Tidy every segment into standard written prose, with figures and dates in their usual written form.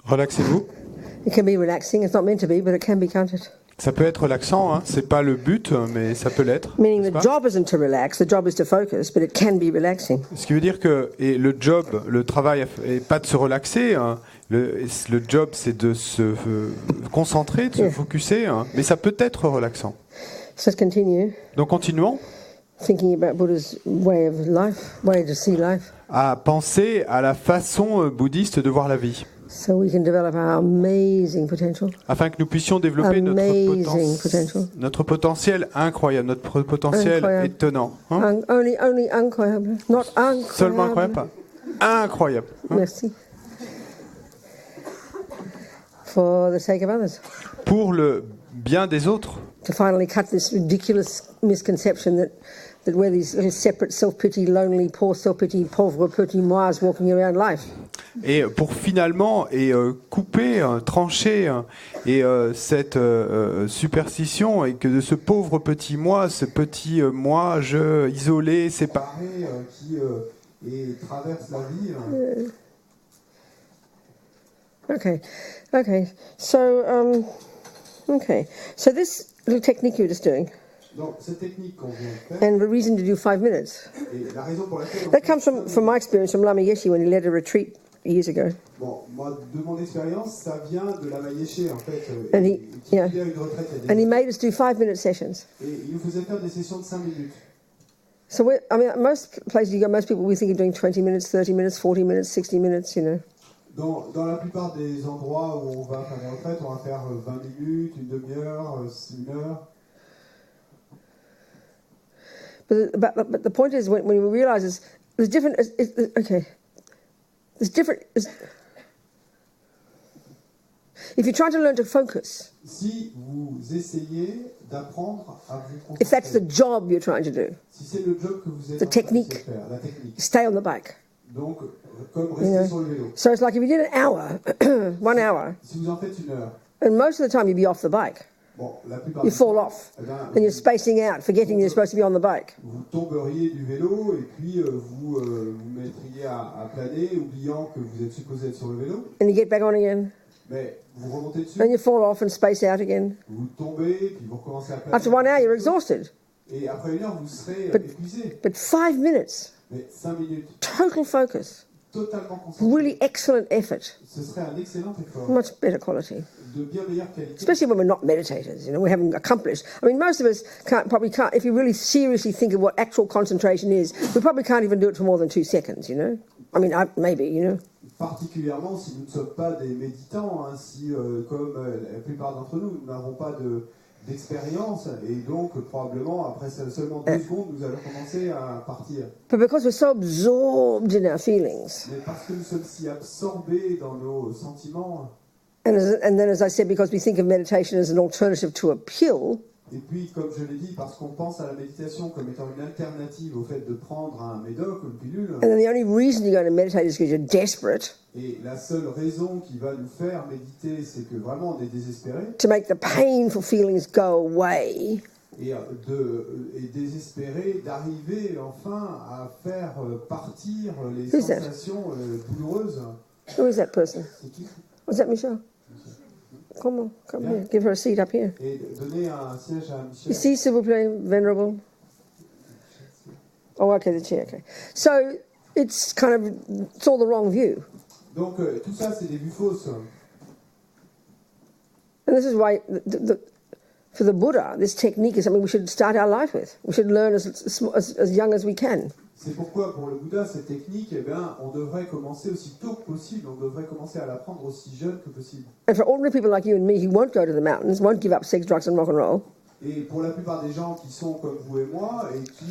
Relaxez-vous. It can be relaxing. It's not meant to be, but it can be, can't it? Ça peut être relaxant, hein. C'est pas le but, mais ça peut l'être. Meaning the job isn't to relax, the job is to focus, but it can be relaxing. Ce qui veut dire que le job, le travail, est pas de se relaxer. Hein. Le job, c'est de se concentrer, de se focuser, hein. Mais ça peut être relaxant. So let's continue. Donc continuons. Thinking about Buddha's way of life, way to see life. À penser à la façon bouddhiste de voir la vie. So we can develop our amazing potential. Afin que nous puissions développer notre potentiel incroyable, notre potentiel étonnant. Hein? Only incroyable, not incroyable. Seulement incroyable, pas incroyable. Hein? Merci. For the sake of others. Pour le bien des autres. To finally cut this ridiculous misconception that we're these little separate self-pity, lonely, poor self-pity, pauvre petit mois walking around life. Et pour finalement couper, trancher cette superstition et que de ce pauvre petit moi, ce petit moi, je isolé, séparé, qui traverse la vie. Okay. So this little technique you're just doing. Donc, cette technique qu'on vient de faire, and the reason to do 5 minutes. Et la raison pour laquelle that comes from my experience from Lama Yeshe when he led a retreat years ago. Bon, moi, de mon expérience, ça vient de Lama Yeshe, en fait. And he made us do 5-minute sessions. Et il nous faisait faire des sessions de 5 minutes. So most places you go, most people we think of doing 20 minutes, 30 minutes, 40 minutes, 60 minutes, you know. Dans la plupart des endroits où on va faire des retraites, on va faire 20 minutes, une demi-heure, 1 heure. But the point is, when we realize there's different. There's different. If you try to learn to focus, si vous essayez d'apprendre à vous concentrer, if that's the job you're trying to do, si c'est le job que vous êtes the technique, faire, la technique, stay on the bike. Donc, comme rester sur le vélo. So it's like if you did an hour, 1 hour, si vous en faites 1 heure, and most of the time you'd be off the bike. Bon, la plupart you fall off, and you're spacing out, forgetting you're supposed to be on the bike. Vous tomberiez du vélo et puis vous mettriez à planer, oubliant que vous êtes supposé être sur le vélo. And you get back on again. Mais vous remontez dessus. And you fall off and space out again. Vous tombez, puis vous recommencez à planer. After 1 hour, you're exhausted. Et après 1 heure, vous serez épuisé. But 5 minutes. Mais 5 minutes. Total focus. Totalement concentré. Really excellent effort. Ce serait un excellent effort. Much better quality. De bien meilleure qualité. Especially when we're not meditators, you know, we haven't accomplished. I mean, most of us probably can't, if you really seriously think of what actual concentration is, we probably can't even do it for more than 2 seconds, you know. I mean, maybe, you know. Particulièrement si nous ne sommes pas des méditants, hein, si, comme la plupart d'entre nous, nous n'avons pas d'expérience, et donc probablement après seulement 2 secondes, nous allons commencer à partir. But because we're so absorbed in our feelings. Mais parce que nous sommes si absorbés dans nos sentiments. And then, as I said, because we think of meditation as an alternative to a pill. Et puis, comme je l'ai dit, parce qu'on pense à la méditation comme étant une alternative au fait de prendre un médoc ou une pilule. And then the only reason you're going to meditate is because you're desperate. Et la seule raison qui va nous faire méditer, c'est que vraiment on est désespéré. To make the painful feelings go away. Et désespéré d'arriver enfin à faire partir les sensations douloureuses. Who is that person? C'est qui? Was that Michelle? Come here. Give her a seat up here. Et donner un siège à Michel. Ici, s'il vous plaît, Venerable. Oh, okay, the chair. Okay. So it's all the wrong view. Donc tout ça, c'est des vues fausses. And this is why, for the Buddha, this technique is something we should start our life with. We should learn as young as we can. C'est pourquoi, pour le Bouddha, cette technique, on devrait commencer aussi tôt que possible. On devrait commencer à l'apprendre aussi jeune que possible. And for ordinary people like you and me who won't go to the mountains, won't give up sex, drugs and rock and roll. Et pour la plupart des gens qui sont comme vous et moi, et qui,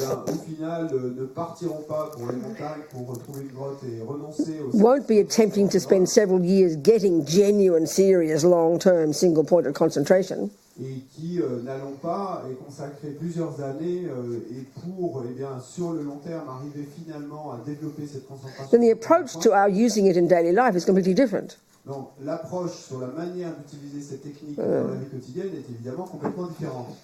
au final, ne partiront pas pour les montagnes, pour trouver une grotte et renoncer aux... Won't be attempting to spend several years getting genuine, serious, long-term, single-pointed concentration. Et qui n'allons pas et consacrer plusieurs années et pour, sur le long terme, arriver finalement à développer cette concentration. Then the approach to our using it in daily life is completely different. Donc, l'approche sur la manière d'utiliser cette technique dans la vie quotidienne est évidemment complètement différente.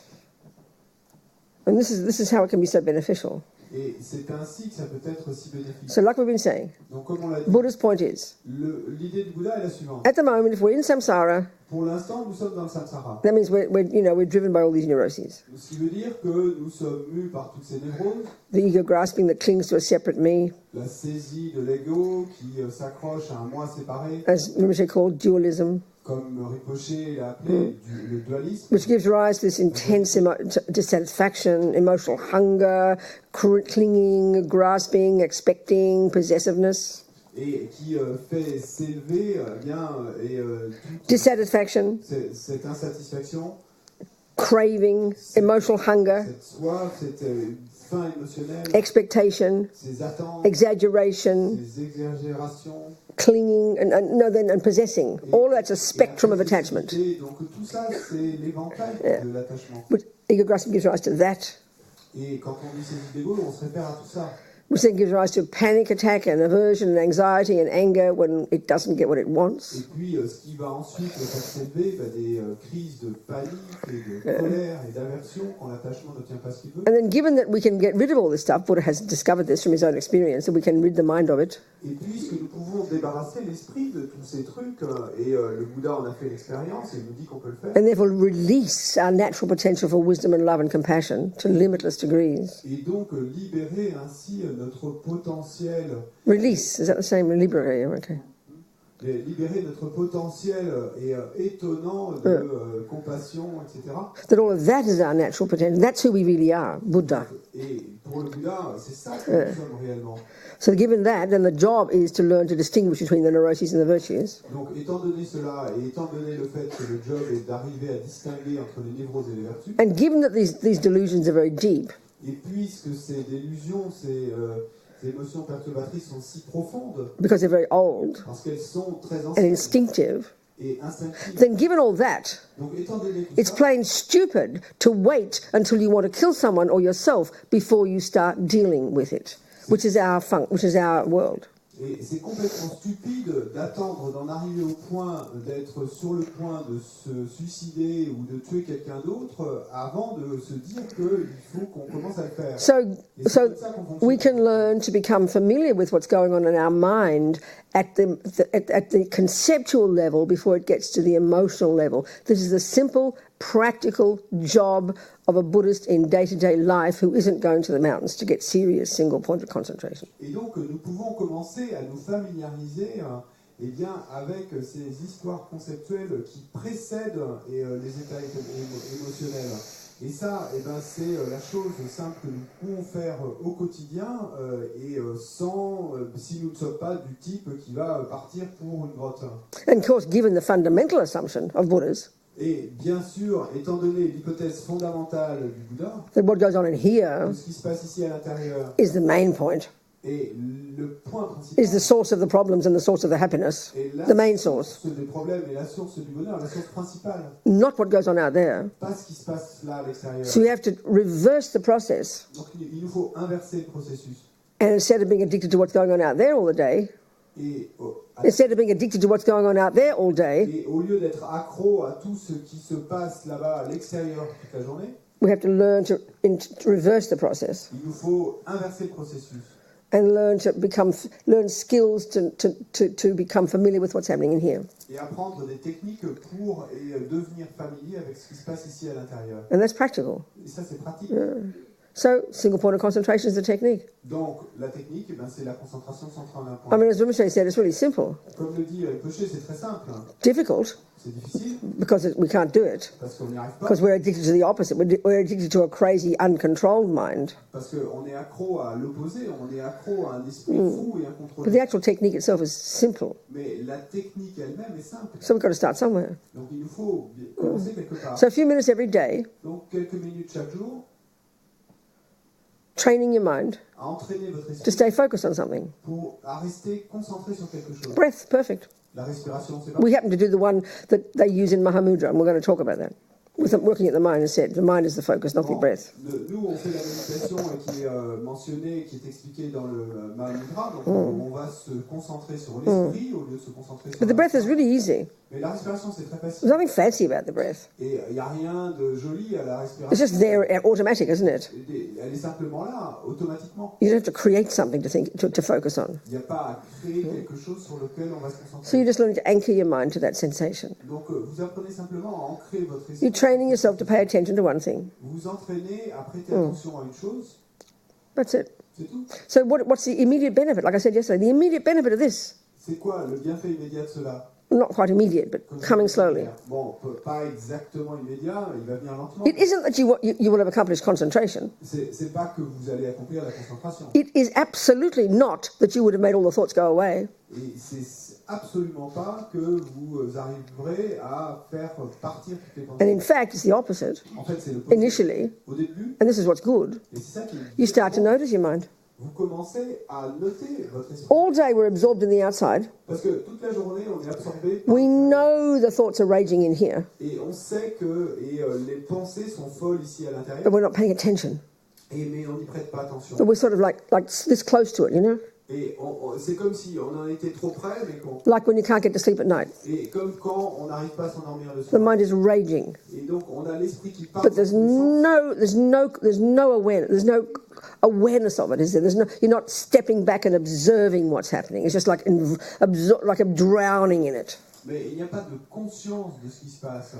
And this is how it can be so beneficial. Et c'est ainsi que ça peut être si bénéfique. So like we've been saying, Donc comme on l'a dit, Buddha's point is, l'idée du Bouddha est la suivante. at the moment, if we're in samsara, Pour l'instant, nous sommes dans le samsara. that means we're driven by all these neuroses. Ce qui veut dire que nous sommes mus par toutes ces névroses, The ego grasping that clings to a separate me, la saisie de l'ego qui s'accroche à un moi séparé, as Rinpoche called dualism, comme Rinpoché l'a appelé le dualisme, which gives rise to this intense dissatisfaction, emotional hunger, clinging, grasping, expecting, possessiveness. et qui fait s'élever Dissatisfaction, cette insatisfaction, craving, emotional hunger, cette soif, cette faim émotionnelle, expectation, ces attentes, exaggeration, ces exagérations, clinging, and possessing. All that's a spectrum of attachment. Donc tout ça, c'est l'éventail de l'attachement. But ego grasping gives rise to that, Et quand on dit saisie d'ego, on se réfère à tout ça. which then gives rise to panic attack and aversion and anxiety and anger when it doesn't get what it wants. Et puis, ce qui va ensuite faire s'élever, des crises de panique et de colère et d'aversion quand l'attachement n'obtient pas ce qu'il veut. And then given that we can get rid of all this stuff, Buddha has discovered this from his own experience, that we can rid the mind of it, Et puisque nous pouvons débarrasser l'esprit de tous ces trucs, et le Bouddha en a fait l'expérience, et il nous dit qu'on peut le faire, and therefore release our natural potential for wisdom and love and compassion to limitless degrees. et donc libérer ainsi notre potentiel, Release, is that the same? Liberate, okay. libérer notre potentiel et étonnant de compassion, etc. That all of that is our natural potential. That's who we really are, Buddha. Et pour le Bouddha, c'est ça que nous sommes réellement. So given that, then the job is to learn to distinguish between the neuroses and the virtues. Donc, étant donné cela, et étant donné le fait que le job est d'arriver à distinguer entre les névroses et les vertus, And given that these delusions are very deep, et puisque ces délusions, ces émotions perturbatrices sont si profondes, because they're very old parce qu'elles sont très and anciennes instinctive, et instinctives, then given all that, donc étant donné tout it's ça, plain stupid to wait until you want to kill someone or yourself before you start dealing with it, which is our world. et c'est complètement stupide d'attendre d'en arriver au point d'être sur le point de se suicider ou de tuer quelqu'un d'autre avant de se dire qu'il faut qu'on commence à le faire. So Et c'est comme ça qu'on fonctionne. we can learn to become familiar with what's going on in our mind at the conceptual level before it gets to the emotional level. This is the simple, practical job of a Buddhist in day-to-day life who isn't going to the mountains to get serious single-pointed concentration. Et donc, nous pouvons commencer à nous familiariser avec ces histoires conceptuelles qui précèdent les états émotionnels. Et ça, c'est la chose simple que nous pouvons faire au quotidien si nous ne sommes pas du type qui va partir pour une grotte. And of course, given the fundamental assumption of Buddhas, Et bien sûr, étant donné l'hypothèse fondamentale du Bouddha, that what goes on in here ce qui se passe ici à l'intérieur is the main point, est le point principal, is the source of the problems and the source of the happiness, est la the main source, source des problèmes et la source du bonheur, la source principale, not what goes on out there. pas ce qui se passe là à l'extérieur. So we have to reverse the process. Donc il nous faut inverser le processus. And instead of being addicted to what's going on out there all the day, Et instead of being addicted to what's going on out there all day, et au lieu d'être accro à tout ce qui se passe là-bas à l'extérieur toute la journée, we have to learn to reverse the process il nous faut inverser le processus. and learn skills to become familiar with what's happening in here. Et apprendre des techniques pour devenir familier avec ce qui se passe ici à l'intérieur. And that's practical. Et ça, c'est pratique. So single point of concentration is the technique. Donc, la technique, c'est la concentration centrée en un I point. mean, as Rinpoche said, it's really simple. Comme le dit Rinpoché, c'est très simple. Difficult C'est difficile because we can't do it. parce qu'on n'y arrive pas. Because we're addicted to the opposite. We're addicted to a crazy, uncontrolled mind. Parce qu'on est accro à l'opposé, on est accro à un esprit fou et But incontrôlé. the actual technique itself is simple. Mais la technique elle-même est simple. So we've got to start somewhere. Donc il nous faut commencer quelque part. So a few minutes every day, Donc quelques minutes chaque jour training your mind à entraîner votre to esprit stay focused on something. à rester concentré sur quelque chose. Breath, perfect. La respiration, c'est pas. We happen to do the one that they use in Mahamudra, and we're going to talk about that. with working at the mind instead. The mind is the focus, not the breath. Nous, on fait la méditation qui est mentionnée, qui est expliquée dans le Mahamudra. Donc, on va se concentrer sur l'esprit au lieu de se concentrer sur But the breath is really easy. Mais la respiration, c'est très There's facile. nothing fancy about the breath. Et il n'y a rien de joli à la respiration. It's just there, automatic, isn't it? Elle est simplement là, automatiquement. You don't have to create something to focus on. Il n'y a pas à créer quelque chose sur lequel on va se concentrer. So you're just learning to anchor your mind to that sensation. Donc, vous apprenez simplement à ancrer votre esprit. You're training yourself to pay attention to one thing. Vous vous entraînez à prêter attention à une chose. That's it. C'est tout. So what's the immediate benefit? Like I said yesterday, the immediate benefit of this, C'est quoi le bienfait immédiat de cela? not quite immediate, but coming slowly. Bon, pas exactement immédiat, il va venir lentement. It isn't that you will have accomplished concentration. C'est pas que vous allez accomplir la concentration. It is absolutely not that you would have made all the thoughts go away. Et c'est absolument pas que vous arriverez à faire partir toutes les pensées. And in fact, it's the opposite. En fait, c'est le positif. Initially, Au début, and this is what's good, et c'est ça qui est you start to notice your mind. vous commencez à noter votre esprit. All day we're absorbed in the outside. Parce que toute la journée, on est absorbé par We know the thoughts are raging in here, et on sait que les pensées sont folles ici à but l'intérieur, we're not paying attention. mais on n'y prête pas attention. But we're sort of like this close to it, you know? Et c'est comme si on en était trop près, mais Like when you can't get to sleep at night. et comme quand on n'arrive pas à s'endormir le The soir. mind is raging. Et donc on a l'esprit qui part. But there's no awareness of it, is there? You're not stepping back and observing what's happening. It's just like I'm drowning in it. Mais il n'y a pas de conscience de ce qui se passe.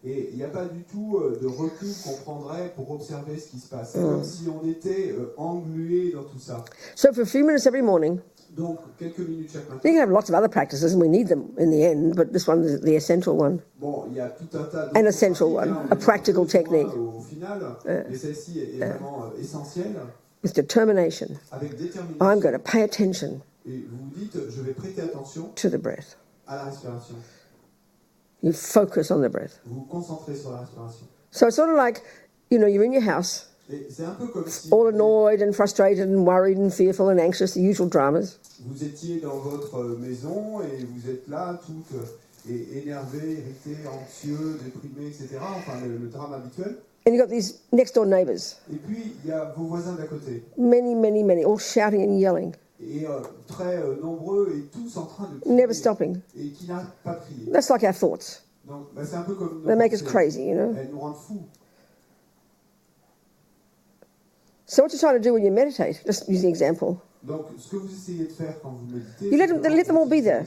Et il n'y a pas du tout de recul qu'on prendrait pour observer ce qui se passe. C'est comme si on était englué dans tout ça. So for a few minutes every morning, Donc, quelques minutes chaque matin. you can have lots of other practices, and we need them in the end, but this one is the essential one. Bon, il y a tout un tas An essential one, a practical technique. Au final, mais celle-ci est vraiment essentielle. With determination, Avec détermination. I'm going to pay attention Et vous vous dites, je vais prêter attention to the breath. à la respiration. You focus on the breath. Vous vous concentrez sur la respiration. So it's sort of like, you're in your house, Et c'est un peu comme si all annoyed and frustrated and worried and fearful and anxious, the usual dramas. vous étiez dans votre maison et vous êtes là, toutes énervé, irrité, anxieux, déprimé, etc. Enfin, le drame habituel. And you've got these next door neighbours, Et puis, il y a vos voisins d'à côté. many, all shouting and yelling, Et très nombreux et tous en train de crier. never stopping. Et qui n'arrêtent pas de crier. That's like our thoughts. Donc, c'est un peu comme... They make us crazy, Elles nous rendent fous. So what you're trying to do when you meditate, just use the example, Donc, ce que vous essayez de faire quand vous méditez... You let them all be there.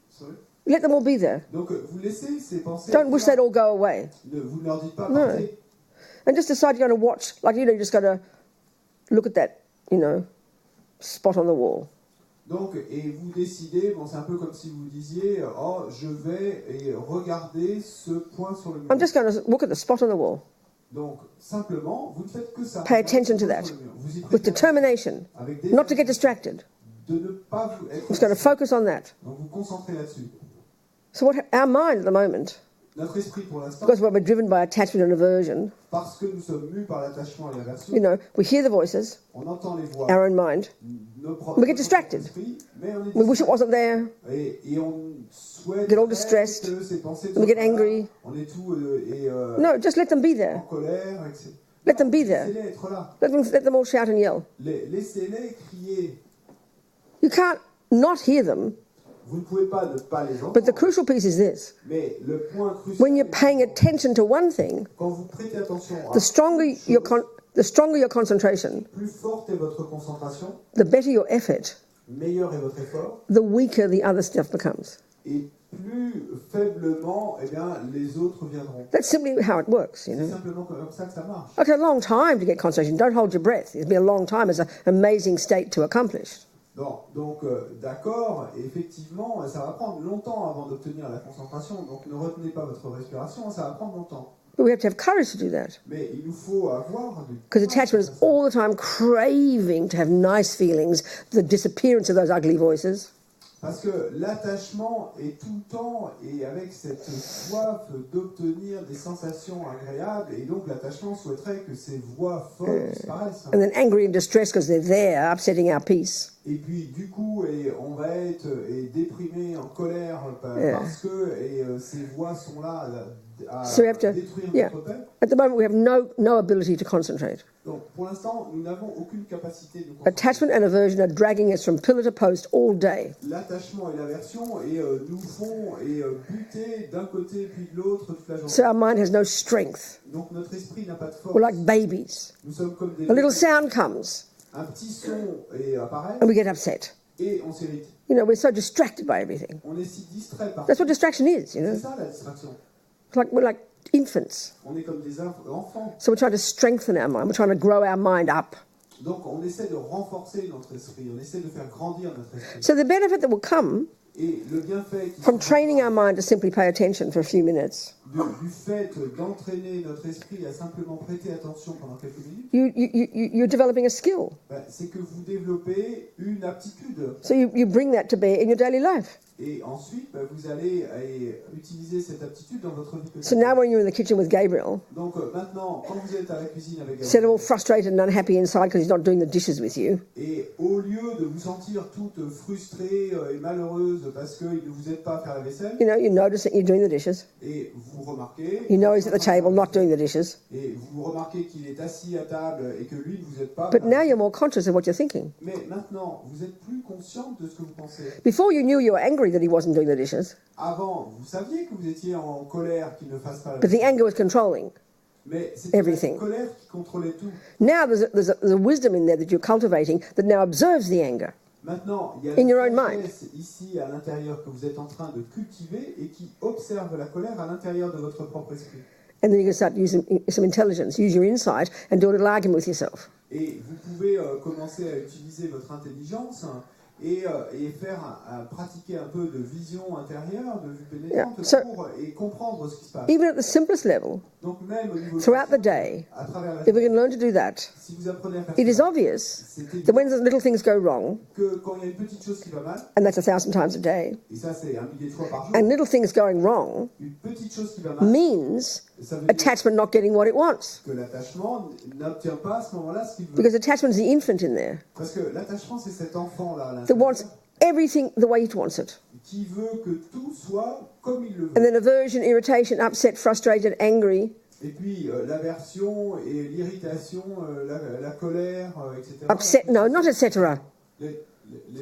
Sorry. let them all be there. Donc, vous laissez ces pensées... Don't wish they'd all go away. Vous ne leur dites pas, No. partez. And just decide you're going to watch, you just got to look at that, spot on the wall. Donc, et vous décidez, bon, c'est un peu comme si vous disiez, oh, je vais regarder ce point sur le mur. I'm just going to look at the spot on the wall. Donc, simplement, vous ne faites que ça. Pay attention to that. Vous y With prêtez determination, avec not to get distracted. de ne pas vous être... I'm just going to focus on that. Donc, vous concentrez là-dessus. So our mind at the moment, Notre esprit, pour l'instant, because we're driven by attachment and aversion, parce que nous sommes mus par l'attachement et l'aversion, we hear the voices, on entend les voix, our own mind, we get distracted. Mais on est we wish it wasn't there, et on souhaite Get all distressed. que ces pensées we get soient pas là. angry. On est tout No, just let them be en there. colère, etc. Let them be there. Laissez-les être là. Let them all shout and yell. Laissez-les crier. You can't not hear them, Vous ne pouvez pas ne pas les entendre. but the crucial piece is this. Mais le point crucial, When you're paying attention to one thing, quand vous prêtez attention à the stronger your concentration, plus forte est votre concentration, the better your effort, meilleur est votre effort, the weaker the other stuff becomes. et plus faiblement, eh bien, les autres viendront. That's simply how it works, C'est simplement comme ça que ça marche. Okay, a long time to get concentration. Don't hold your breath. It'll be a long time. It's an amazing state to accomplish. Bon, donc, d'accord, effectivement, ça va prendre longtemps avant d'obtenir la concentration, donc ne retenez pas votre respiration, ça va prendre longtemps. But we have to have courage to do that. Mais il nous faut avoir du Because attachment is all the time craving to have nice feelings, the disappearance of those ugly voices. Parce que l'attachement est tout le temps et avec cette soif d'obtenir des sensations agréables, et donc l'attachement souhaiterait que ces voix folles disparaissent. And then angry and distressed because they're there, upsetting our peace. Et puis du coup, on va être déprimé, en colère, parce que ces voix sont là, So we have to, détruire yeah. notre paix. At the moment, we have no ability to concentrate. Donc, pour l'instant, nous n'avons aucune capacité de concentration. Attachment and aversion are dragging us from pillar to post all day. L'attachement et l'aversion nous font buter d'un côté puis de l'autre toute la journée. So our mind has no strength. Donc notre esprit n'a pas de force. We're like babies. Nous sommes comme des A little bébés. sound comes Un petit son apparaît and we get upset. et on s'irrite. You know, we're so distracted by everything. On est si distrait par That's what distraction is, you know. C'est ça la distraction. We're like infants. On est comme des enfants. So we're trying to strengthen our mind. We're trying to grow our mind up. Donc on essaie de renforcer notre esprit, on essaie de faire grandir notre esprit. So the benefit that will come Et le bienfait qui from training our mind to simply pay attention for a few minutes, du fait d'entraîner notre esprit à simplement prêter attention pendant quelques minutes, you're developing a skill. c'est que vous développez une aptitude. So you bring that to bear in your daily life. Et ensuite, vous allez utiliser cette aptitude dans votre vie So quotidienne. now when you're in the kitchen with Gabriel, Donc maintenant, quand vous êtes à la cuisine avec instead of all Gabriel, frustrated and unhappy inside because he's not doing the dishes with you, et au lieu de vous sentir toute frustrée et malheureuse parce qu'il ne vous aide pas à faire la vaisselle, you know, you notice that you're doing the dishes. et vous remarquez, You know he's at the table not doing the dishes. et vous remarquez qu'il est assis à table et que lui ne vous aide pas, But now you're more conscious of what you're thinking. mais maintenant, vous êtes plus consciente de ce que vous pensez. Before you knew you were angry that he wasn't doing the dishes, Avant, vous saviez que vous étiez en colère qu'il ne fasse pas la but the vaisselle, anger was controlling. mais c'était la everything. colère qui contrôlait tout. Now there's a wisdom in there that you're cultivating that now observes the anger. Maintenant, il y a In la your own mind. sagesse ici à l'intérieur que vous êtes en train de cultiver et qui observe la colère à l'intérieur de votre propre esprit. And then you can start using some intelligence, use your insight and do a little argument with yourself. Et vous pouvez commencer à utiliser votre intelligence et pratiquer un peu de vision intérieure, de vue pénétrante, Yeah. So- et comprendre ce qui se passe. Even at the simplest level, Donc même au niveau throughout the conscient, day, à travers la if we journée, can learn to do that, si vous apprenez à faire it is ça, obvious c'est that évident when the little things go wrong, que quand il y a une petite chose qui va mal, and that's 1,000 times a day, et ça c'est 1 millier de fois par jour, and little things going wrong une petite chose qui va mal, means ça veut dire attachment not getting what it wants. que l'attachement n'obtient pas à ce moment-là ce qu'il veut. Because attachment is the infant in there Parce que l'attachement, c'est cet enfant-là à that l'intérieur wants everything the way it wants it. qui veut que tout soit comme il le veut. And then aversion, irritation, upset, frustrated, angry, Et puis l'aversion et l'irritation, la colère, etc. upset, no, not etc.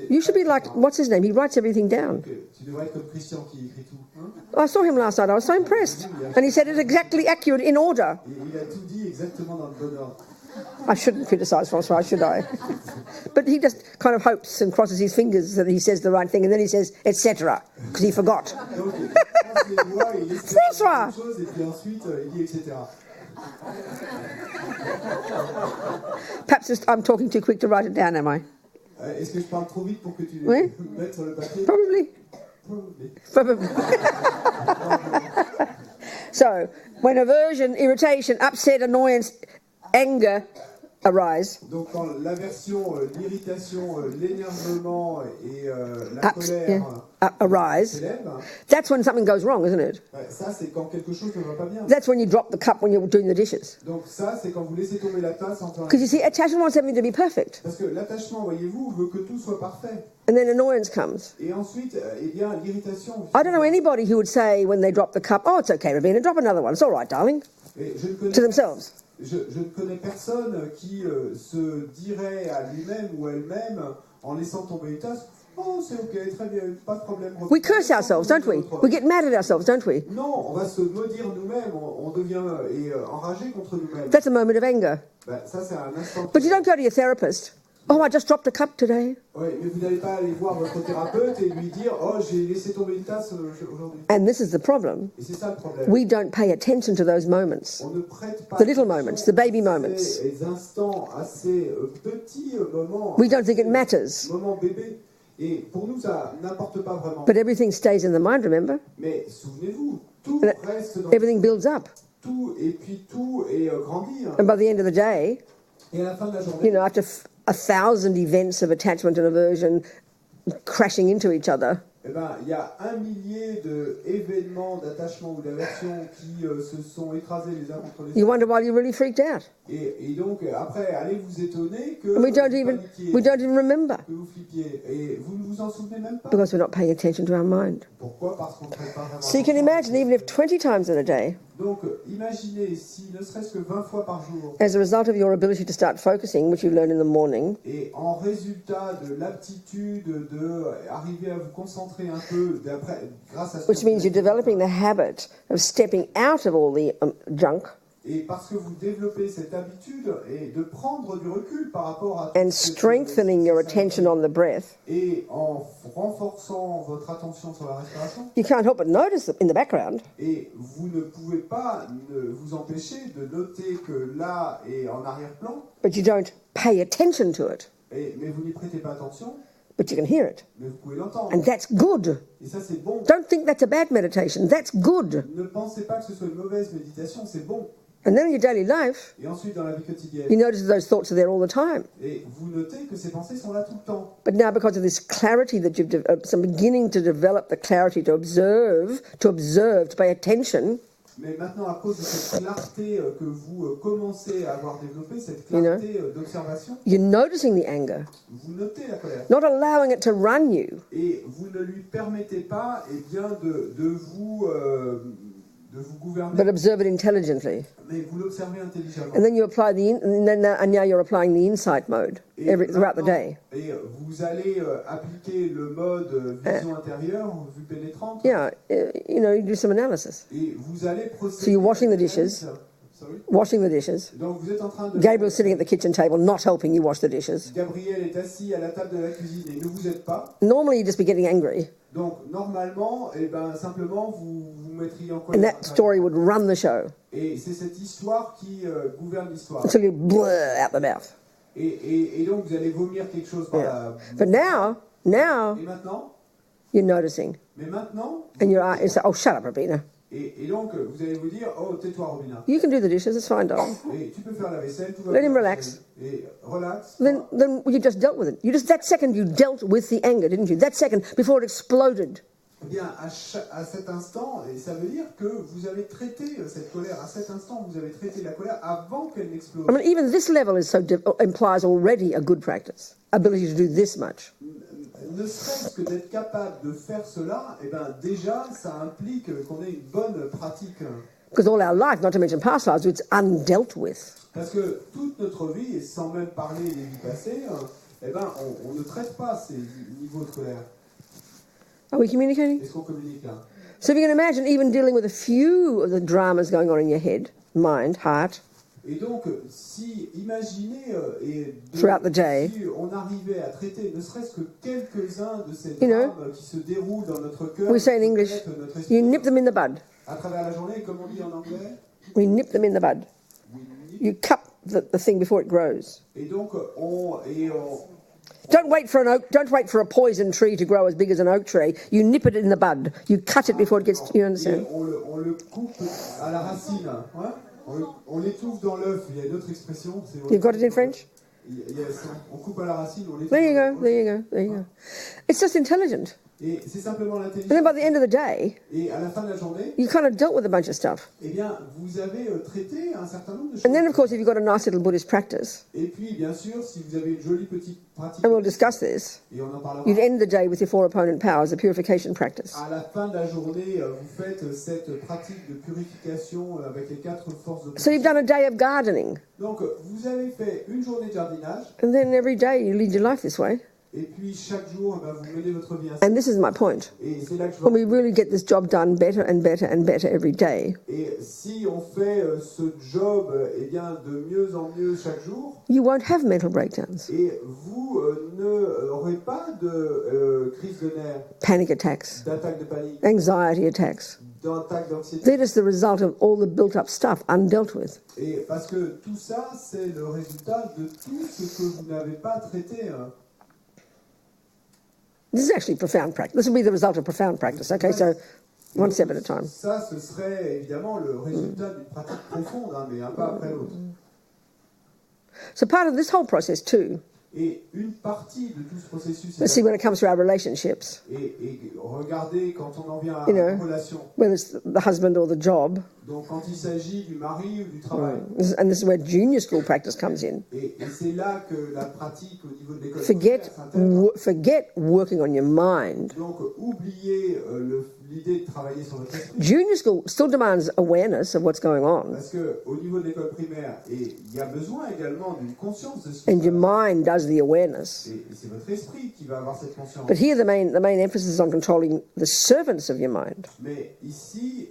You should be like, what's his name? He writes everything down. Tu devrais être comme Christian qui écrit tout. Hein? I saw him last night. I was so impressed. And he said it exactly accurate in order. Et il a tout dit exactement dans le bon ordre. I shouldn't criticise Francois, should I? But he just kind of hopes and crosses his fingers that he says the right thing, and then he says, etc., because he forgot. Donc il croise les doigts, il espère François! quelque chose, et puis ensuite il dit etc. Perhaps I'm talking too quick to write it down, am I? Est-ce que je parle trop vite pour que tu Oui. le mettes sur le papier? Probably. Probably. So, when aversion, irritation, upset, annoyance, anger arise, Donc quand l'aversion, l'irritation, l'énervement et la colère arise, s'élèvent, that's when something goes wrong, isn't it? ça c'est quand quelque chose ne va pas bien. That's when you drop the cup when you're doing the dishes. Donc ça c'est quand vous laissez tomber la tasse en faisant Because you see, attachment wants everything to be perfect. Parce que l'attachement, voyez-vous, veut que tout soit parfait. And then annoyance comes. Et ensuite, eh bien, l'irritation. I don't know anybody who would say when they drop the cup, oh, it's okay, Robina, drop another one. It's all right, darling. Et To themselves. je ne connais personne qui se dirait à lui-même ou à elle-même, en laissant tomber une tasse, oh, c'est ok, très bien, pas de problème. We curse ourselves, don't we? We get mad at ourselves, don't we? Non, on va se maudire nous-mêmes, on devient enragé contre nous-mêmes. That's a moment of anger. Ça, c'est un instant. But you don't go to your therapist. Oh, I just dropped a cup today. Oui, mais vous n'allez pas aller voir votre thérapeute et lui dire, oh, j'ai laissé tomber une tasse aujourd'hui. And this is the problem. Et c'est ça le problème. We don't pay attention to those moments. On ne prête pas The little moments, the baby moments. Les instants assez petits moments. We don't think it matters. Moments bébés. Et pour nous, ça n'importe pas vraiment. But everything stays in the mind, remember? Mais souvenez-vous, tout And reste dans everything builds up. tout, et puis tout est grandi. And by the end of the day, Et à la fin de la you journée, know, after 1,000 events of attachment and aversion crashing into each other, eh ben, il y a 1 millier d'événements d'attachement ou d'aversion qui se sont écrasés les uns contre les you autres. wonder why you really freaked out. Et donc, après, allez vous étonner que And we don't vous even paniquiez, remember que vous flippiez. Et vous ne vous en souvenez même pas. because we're not paying attention to our mind. Pourquoi? Parce qu'on ne traite pas vraiment. So you can imagine, even if 20 times in a day, Donc, imaginez si, ne serait-ce que 20 fois par jour, as a result of your ability to start focusing, which you learn in the morning, et en résultat de l'aptitude d'arriver à vous concentrer un peu, grâce à ce which means you're developing the habit of stepping out of all the junk et parce que vous développez cette habitude et de prendre du recul par rapport à and strengthening your attention on the breath, et en renforçant votre attention sur la respiration, you can't help but notice in the background et vous ne pouvez pas vous empêcher de noter que là est en arrière-plan, but you don't pay attention to it, mais vous n'y prêtez pas attention, but you can hear it. mais vous pouvez l'entendre. And that's good. Et ça, c'est bon. Don't think that's a bad meditation. That's good. Ne pensez pas que ce soit une mauvaise méditation, c'est bon. And then in your daily life, Et ensuite, dans la vie quotidienne, you notice those thoughts are there all the time. et vous notez que ces pensées sont là tout le temps. But now, because of this clarity that you've some beginning to develop the clarity to observe, to pay attention. Mais maintenant, à cause de cette clarté que vous commencez à avoir développée, cette clarté d'observation, you're noticing the anger, vous notez la colère. not allowing it to run you. Et vous ne lui permettez pas de vous gouverner, But observe it intelligently. mais vous l'observez intelligemment. And then you apply and now you're applying the insight mode throughout the day. Et vous allez appliquer le mode vision intérieure, vue pénétrante. Yeah, you do some analysis. Et vous allez procéder. So you're washing the dishes. Sorry? Washing the dishes. Donc vous êtes en train de. Gabriel's sitting at the kitchen table, not helping you wash the dishes. Gabriel est assis à la table de la cuisine et ne vous aide pas. Normally, you'd just be getting angry. Donc normalement, simplement vous mettriez en colère. And that story would run the show. Et c'est cette histoire qui gouverne l'histoire. Until you blur out the mouth. Et donc vous allez vomir quelque chose par la. But now, Et maintenant. you're noticing. Mais maintenant. And you say, oh, shut up, Robina. Et donc vous allez vous dire, oh tais-toi Robina. You can do the dishes, it's fine, darling. Et tu peux faire la vaisselle, tout va Let bien. him relax. Et relax. Then you just dealt with it. That second you dealt with the anger, didn't you? That second before it exploded. Eh bien, à cet instant, et ça veut dire que vous avez traité cette colère. À cet instant, vous avez traité la colère avant qu'elle n'explose. I mean, even this level implies already a good practice, ability to do this much. Ne serait-ce que d'être capable de faire cela, eh ben déjà, ça implique qu'on ait une bonne pratique. Because all our life, not to mention past lives, it's undealt with. Parce que toute notre vie, et sans même parler des vies passées, eh ben, on ne traite pas ces niveaux de colère. Are we communicating? Est-ce qu'on communique là? So if you can imagine even dealing with a few of the dramas going on in your head, mind, heart, et donc, si, imaginez, throughout the day, si on arrivait à traiter ne serait-ce que quelques-uns de ces drames qui se déroulent dans notre cœur, we say in English, you nip them in the bud. À travers la journée, comme on dit en anglais, we nip them in the bud. You cut the thing before it grows. Et donc, Don't wait for a poison tree to grow as big as an oak tree. You nip it in the bud. You cut it before it gets. You understand? On le coupe à la racine. Hein? On l'étouffe dans l'œuf. Il y a une autre expression. You've got it in French? Yes. On coupe à la racine. On l'étouffe. There you go. It's just intelligent. Et c'est simplement l'intelligence. And then by the end of the day, et à la fin de la journée, you kind of dealt with a bunch of stuff. Eh bien, vous avez traité un certain nombre de choses. And then, of course, if you've got a nice little Buddhist practice, et puis, bien sûr, si vous avez une jolie petite pratique, and we'll discuss this, et on en parlera, you'd end the day with your four opponent powers, the purification practice. À la fin de la journée, vous faites cette pratique de purification avec les 4 forces de. So you've done a day of gardening. Donc, vous avez fait une journée de jardinage. And then every day you lead your life this way. Et puis chaque jour, vous menez votre vie ainsi. And this is my point. Et c'est là que je When we really get this job done better and better and better every day, Et si on fait ce job de mieux en mieux chaque jour, you won't have mental breakdowns, et vous n'aurez pas de crise de nerfs, panic attacks, d'attaque de panique, anxiety attacks. d'attaque d'anxiété. They're just the result of all the built-up stuff undealt with. Et parce que tout ça, c'est le résultat de tout ce que vous n'avez pas traité. This is actually profound practice. This will be the result of profound practice. Okay, so one step at a time. Ça, ce serait évidemment le résultat d'une pratique profonde, mais un pas après l'autre. So part of this whole process too, Et une partie de tout ce processus, let's see when it comes to our relationships, et regardez quand on en vient à une relation, whether it's the husband or the job, Donc quand il s'agit du mari ou du travail. And this is where junior school practice comes in. Et c'est là que la pratique au niveau de l'école Forget working on your mind. Donc oubliez l'idée de travailler sur votre esprit. Junior school still demands awareness of what's going on. Parce que au niveau de l'école primaire, il y a besoin également d'une conscience de ce qui And your mind does the awareness. Et c'est votre esprit qui va avoir cette conscience. But here the main emphasis is on controlling the servants of your mind. Mais ici,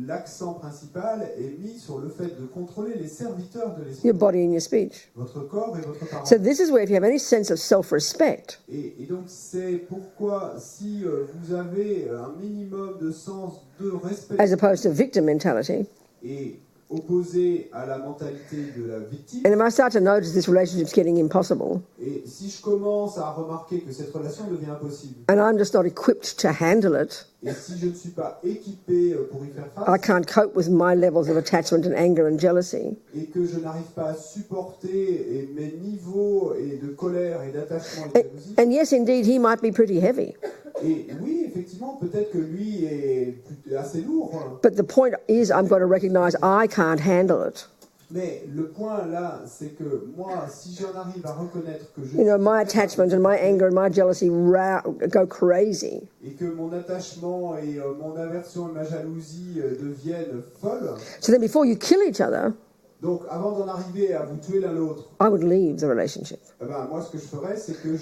l'accent principal est mis sur le fait de contrôler les serviteurs de l'esprit. Your body and your speech. Votre corps et votre parole. So this is where if you have any sense of self-respect. Et donc c'est pourquoi si vous avez un minimum de sens de respect. As opposed to victim mentality. Et opposé à la mentalité de la victime. And if I start to notice this relationship's getting impossible. Et si je commence à remarquer que cette relation devient impossible. And I'm just not equipped to handle it. Et si je ne suis pas équipé pour y faire face. I can't cope with my levels of attachment and anger and jealousy. Et que je n'arrive pas à supporter mes niveaux et de colère et d'attachement et de jalousie. And yes, indeed, he might be pretty heavy. Et oui, effectivement, peut-être que lui est assez lourd. But the point is, I've got to recognize I can't handle it. Mais le point là, c'est que moi, si j'en arrive à reconnaître que je... You know, my attachment and my anger and my jealousy go crazy. Et que mon attachement et mon aversion et ma jalousie deviennent folles. So then before you kill each other... Donc, avant d'en arriver à vous tuer l'un l'autre... I would leave the relationship. Moi, ce que je ferais, c'est que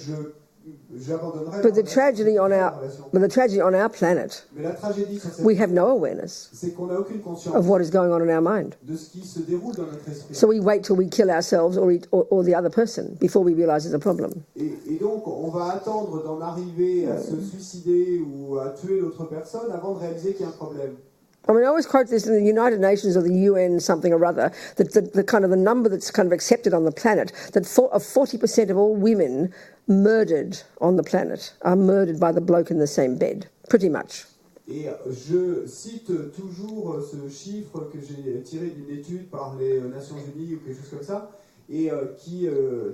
j'abandonnerais... But the tragedy on our planet, mais la tragédie sur cette we have no awareness c'est qu'on n'a aucune conscience of what is going on in our mind. de ce qui se déroule dans notre esprit. So we wait till we kill ourselves or the other person before we realize there's a problem. Et donc, on va attendre d'en arriver à se suicider ou à tuer l'autre personne avant de réaliser qu'il y a un problème. I mean, I always quote this in the United Nations or the UN something or other, that the kind of the number that's kind of accepted on the planet, that 40% of all women murdered on the planet are murdered by the bloke in the same bed, pretty much. Et je cite toujours ce chiffre que j'ai tiré d'une étude par les Nations Unies ou quelque chose comme ça, et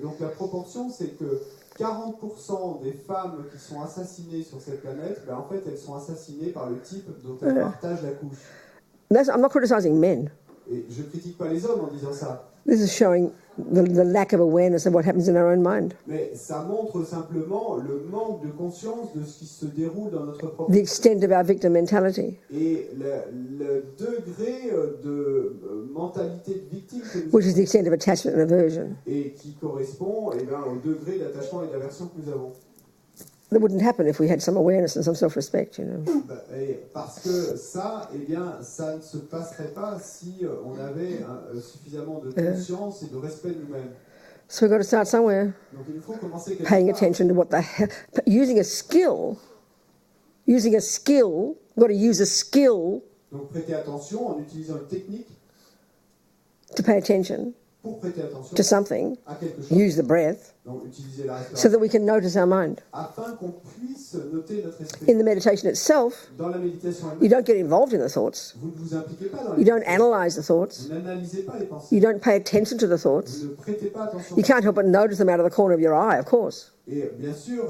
donc la proportion, c'est que 40% des femmes qui sont assassinées sur cette planète, en fait, elles sont assassinées par le type dont elles partagent la couche. I'm not criticizing men. Et je critique pas les hommes en disant ça. This is showing the lack of awareness of what happens in our own mind. Mais ça montre simplement le manque de conscience de ce qui se déroule dans notre propre... The extent of our victim mentality. Et le degré de mentalité de victime que nous Which is the extent of attachment and aversion. Et qui correspond au degré d'attachement et d'aversion que nous avons. That wouldn't happen if we had some awareness and some self-respect, you know. Parce que ça, ça ne se passerait pas si on avait suffisamment de conscience et de respect de nous-mêmes. So we've got to start somewhere. Donc il faut commencer quelque paying part. Attention to what the hell, using a skill. We've got to use a skill. Donc prêter attention en utilisant une technique. To pay attention. Pour prêter attention to something, à quelque chose. use the breath, Donc, utiliser la respiration, so that we can notice our mind. afin qu'on puisse noter notre esprit. In the meditation itself, Dans la méditation you elle-même, don't get involved in the thoughts. vous ne vous impliquez pas dans You les don't pensées. analyze the thoughts. Vous n'analysez pas les pensées. You don't pay attention to the thoughts. Vous ne prêtez pas attention. You can't help but notice them out of the corner of your eye, of course. Et bien sûr,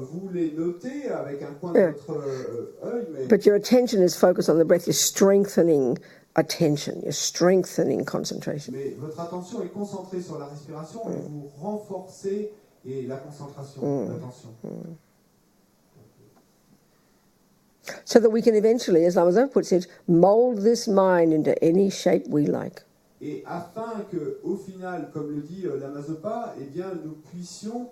vous les notez avec un coin de votre œil, mais But your attention is focused on the breath. You're strengthening attention. You're strengthening concentration. votre attention est concentrée sur la respiration et vous renforcez la concentration, l'attention. So that we can eventually, as Lama Zopa puts it, mold this mind into any shape we like. Et afin que, au final, comme le dit Lama Zopa, eh bien, nous puissions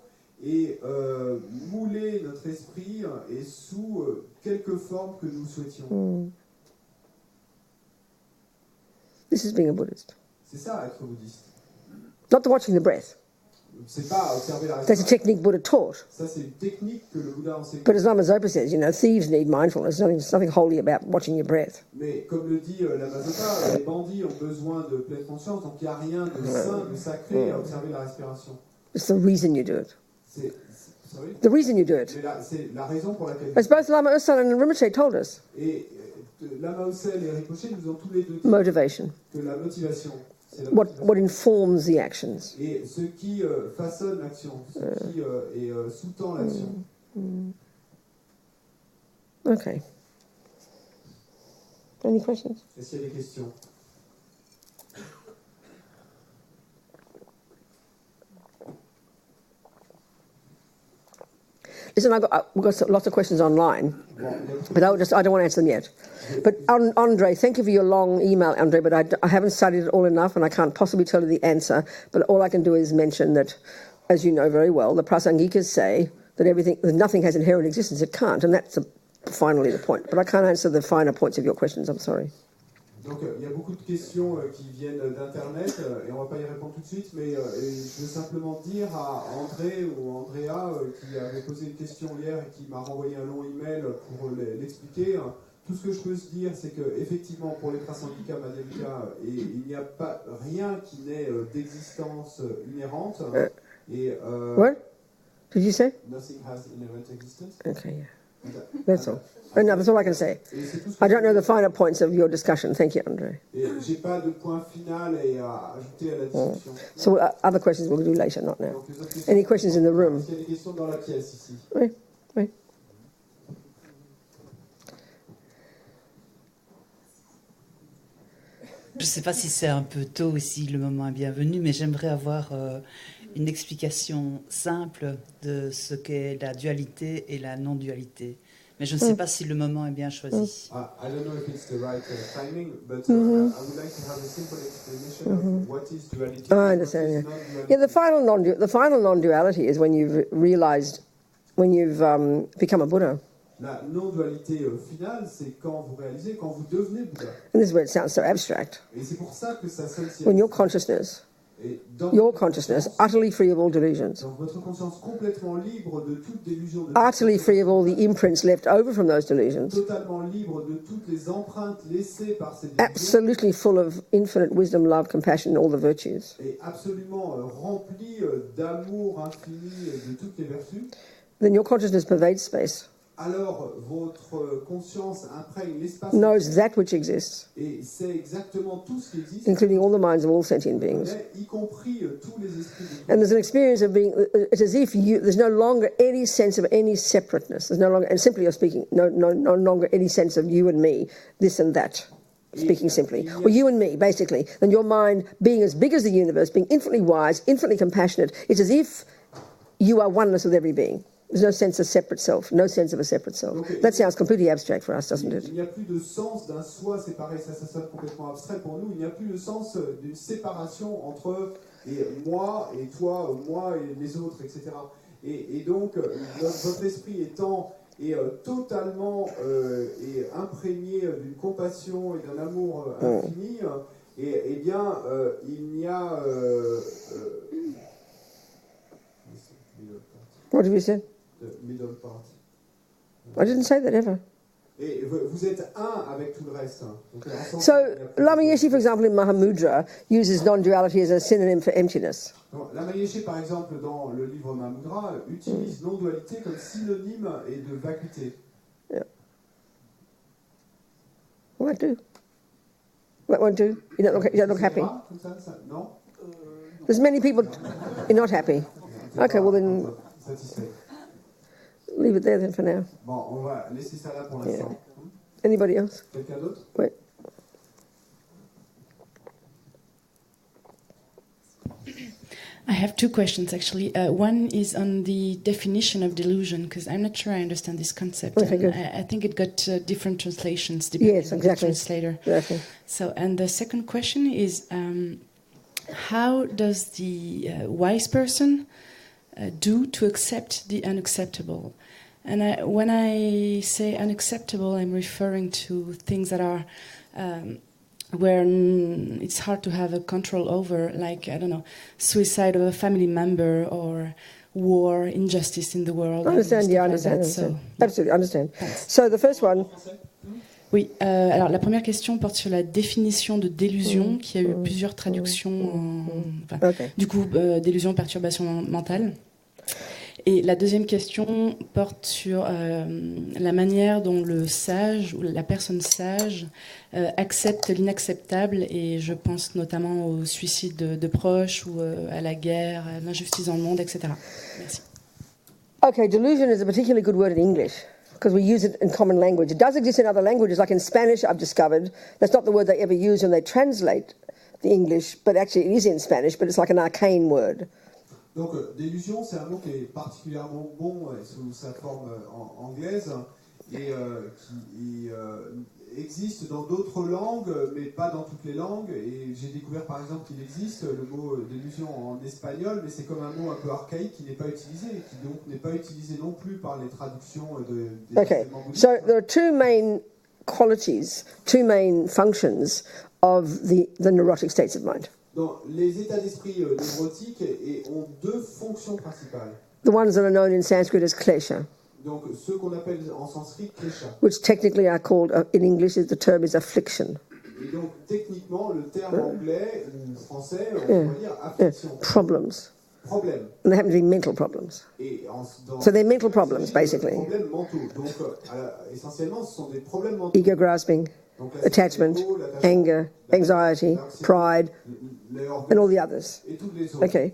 mouler notre esprit et sous quelque forme que nous souhaitions. This is being a Buddhist. C'est ça, être bouddhiste. Not the watching the breath. C'est pas observer la That's a respiration. technique Buddha taught. Ça, c'est une technique que le Bouddha enseigne. But as Lama Zopa says, you know, thieves need mindfulness. There's nothing holy about watching your breath. Mais comme le dit Lama Zopa, les bandits ont besoin de pleine conscience, donc il n'y a rien de saint, de sacré à observer la respiration. It's the reason you do it. Sorry? The reason you do it. C'est la raison pour laquelle. As both Lama Usal and Rinpoche told us. Et Lama Ossel et Rinpoche nous ont tous les deux dit Motivation. que la motivation, c'est la What motivation. informs the actions. Et ce qui façonne l'action, ce qui sous-tend l'action. Okay. Any questions? Est-ce qu'il y a des questions? Listen, we've got lots of questions online, but I don't want to answer them yet. But Andre, thank you for your long email, Andre, but I haven't studied it all enough and I can't possibly tell you the answer, but all I can do is mention that, as you know very well, the Prasangikas say that nothing has inherent existence. It can't, and that's finally the point. But I can't answer the finer points of your questions, I'm sorry. Donc il y a beaucoup de questions qui viennent d'Internet et on ne va pas y répondre tout de suite, mais je veux simplement dire à André ou Andrea qui avait posé une question hier et qui m'a renvoyé un long email pour l'expliquer. Tout ce que je peux se dire, c'est qu'effectivement pour les Prasangika Madhyamika, il n'y a pas rien qui n'est d'existence inhérente. What did you say? Nothing has inherent existence. Okay, yeah. That's all. No, that's all I can say. I don't know the finer points of your discussion. Thank you, Andre. J'ai pas de point final à ajouter à la discussion. So other questions we'll do later, not now. Any questions in the room? Il y a des questions dans la pièce ici. Oui, oui. Je ne sais pas si c'est un peu tôt ou si le moment est bienvenu, mais j'aimerais avoir une explication simple de ce qu'est la dualité et la non-dualité. Mais je ne sais pas si le moment est bien choisi. I don't know if it's the right timing, but I would like to have a simple explanation of what is duality. I understand. Yeah, the final non-duality is when you've realized, when you've become a Buddha. La non-dualité finale, c'est quand vous réalisez, quand vous devenez Bouddha. And this is where it sounds so abstract. Et c'est pour ça que ça sonne si When your consciousness, utterly free of all delusions, donc votre conscience complètement libre de toute délusion, utterly free of all the imprints left over from those delusions, totalement libre de toutes les empreintes laissées par ces délusions, absolutely full of infinite wisdom, love, compassion, and all the virtues. Et absolument rempli d'amour infini et de toutes les vertus. Then your consciousness pervades space. Alors votre conscience imprègne l'espace, knows that which exists, et c'est exactement tout ce qui existe, including all the minds of all sentient beings. Y compris tous les esprits. And there's an experience of being, it's as if there's no longer any sense of any separateness. There's no longer, and simply you're speaking, no longer any sense of you and me, this and that. Speaking simply, or you and me, basically, and your mind being as big as the universe, being infinitely wise, infinitely compassionate. It's as if you are oneness with every being. There's no sense of separate self, no sense of a separate self. Donc, that sounds completely abstract for us, doesn't it? Il n'y a plus de sens d'un soi séparé, ça sonne complètement abstrait pour nous. Il n'y a plus de sens d'une séparation entre moi et toi, moi et les autres, etc. Et donc, votre esprit étant totalement imprégné d'une compassion et d'un amour infini, eh bien, il n'y a... What did you say? The middle part. I didn't say that ever. Et vous êtes un avec tout le reste. Donc, so, Lama Yeshe, for example, in Mahamudra, uses non-duality as a synonym for emptiness. Donc, Lama Yeshe, par exemple, dans le livre Mahamudra, utilise non-dualité comme synonyme et de vacuité. Yeah. What do? What won't do? You don't look happy? Non? There's many people... You're not happy? Okay, well then... Satisfait. Leave it there then for now. Bon, on va laisser ça là pour l'instant. Yeah. Anybody else? Quelqu'un d'autre? Wait. I have two questions actually. One is on the definition of delusion, because I'm not sure I understand this concept. Okay, I think it got different translations depending on the translator. Exactly. So, and the second question is, how does the wise person do to accept the unacceptable? And when I say unacceptable, I'm referring to things that are where it's hard to have a control over, like, I don't know, suicide of a family member or war, injustice in the world. I understand, yeah, I understand. Absolutely, understand. So the first one... Oui, alors la première question porte sur la définition de délusion, qui a eu plusieurs traductions. Du coup, délusion, perturbation mentale. Et la deuxième question porte sur la manière dont le sage ou la personne sage accepte l'inacceptable, et je pense notamment au suicide de proches ou à la guerre, à l'injustice dans le monde, etc. Merci. Okay, delusion is a particularly good word in English. because we use it in common language. It does exist in other languages, like in Spanish, I've discovered. That's not the word they ever use when they translate the English, but actually it is in Spanish, but it's like an arcane word. Donc, délusion, c'est un mot qui est particulièrement bon sous sa forme anglaise et qui existe dans d'autres langues, mais pas dans toutes les langues. Et j'ai découvert par exemple qu'il existe le mot délusion en espagnol, mais c'est comme un mot un peu archaïque qui n'est pas utilisé et qui donc n'est pas utilisé non plus par les traductions des enseignements bouddhistes. So there are two main qualities, two main functions of the neurotic states of mind. Donc, les états d'esprit névrotiques ont deux fonctions principales. The ones that are known in Sanskrit as klesha. Donc, ceux qu'on appelle en sanskrit klesha. Which technically are called, in English, the term is affliction. Et donc, techniquement, le terme anglais ou français, on pourrait dire affliction. Problems. Problème. And they happen to be mental problems. So they're mental problems, basically. Problèmes mentaux. Donc, essentiellement, ce sont des problèmes mentaux. Ego grasping, attachment, anger, anxiety, pride, and all the others. Et toutes les autres. Okay.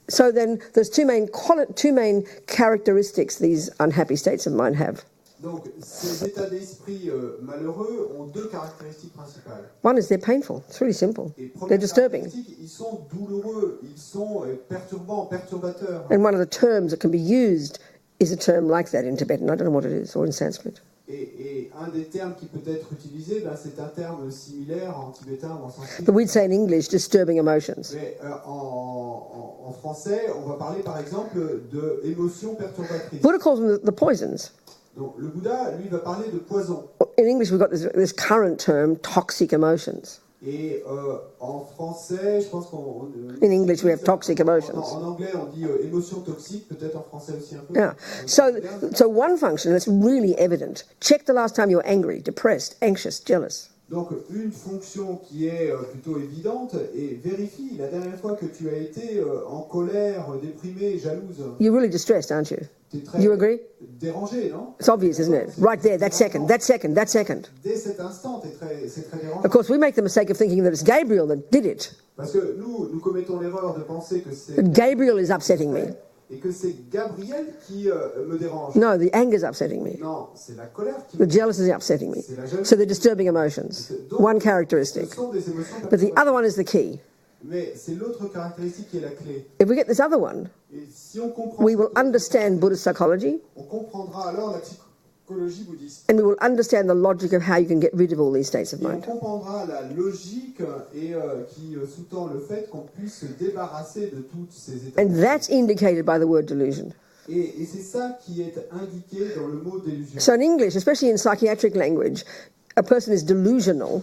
So then there's two main characteristics these unhappy states of mind have. Donc, ces états d'esprit malheureux ont deux caractéristiques principales. One is they're painful. It's really simple. They're disturbing. Ils sont douloureux, ils sont perturbants, perturbateurs. And one of the terms that can be used is a term like that in Tibetan. I don't know what it is, or in Sanskrit. Et un des termes qui peut être utilisé, c'est un terme similaire en tibétain ou en sanskrit. But we'd say in English, disturbing emotions. Mais en français, on va parler par exemple de émotions perturbatrices. Buddha calls them the poisons. Donc le Bouddha, lui, va parler de poison. In English, we've got this current term, toxic emotions. Et en français, je pense qu'on... In English, we have toxic emotions. En anglais, on dit émotions toxiques, peut-être en français aussi un peu. Yeah. So one function that's really evident. Check the last time you were angry, depressed, anxious, jealous. Donc une fonction qui est plutôt évidente et vérifie la dernière fois que tu as été en colère, déprimé, jalouse. You're really distressed, aren't you? You agree? Dérangé, non? It's obvious, isn't it? Right there, that second. Dès cet instant, c'est très dérangeant. Of course, we make the mistake of thinking that it's Gabriel that did it. Parce que nous commettons l'erreur de penser que c'est... Gabriel is upsetting me. Et que c'est Gabriel qui me dérange. No, the anger is upsetting me. Non, c'est la colère qui The jealousy is upsetting me. So they're disturbing emotions. One characteristic. Ce sont des émotions But the other one is the key. Mais c'est l'autre caractéristique qui est la clé. If we get this other one, Et si on comprend we will understand Buddhist psychology. On comprendra alors la psychologie bouddhiste. And we will understand the logic of how you can get rid of all these states of Et on mind. comprendra la logique et qui sous-tend le fait qu'on puisse se débarrasser de toutes ces états. And that's indicated by the word delusion. Et c'est ça qui est indiqué dans le mot délusion. So in English, especially in psychiatric language, a person is delusional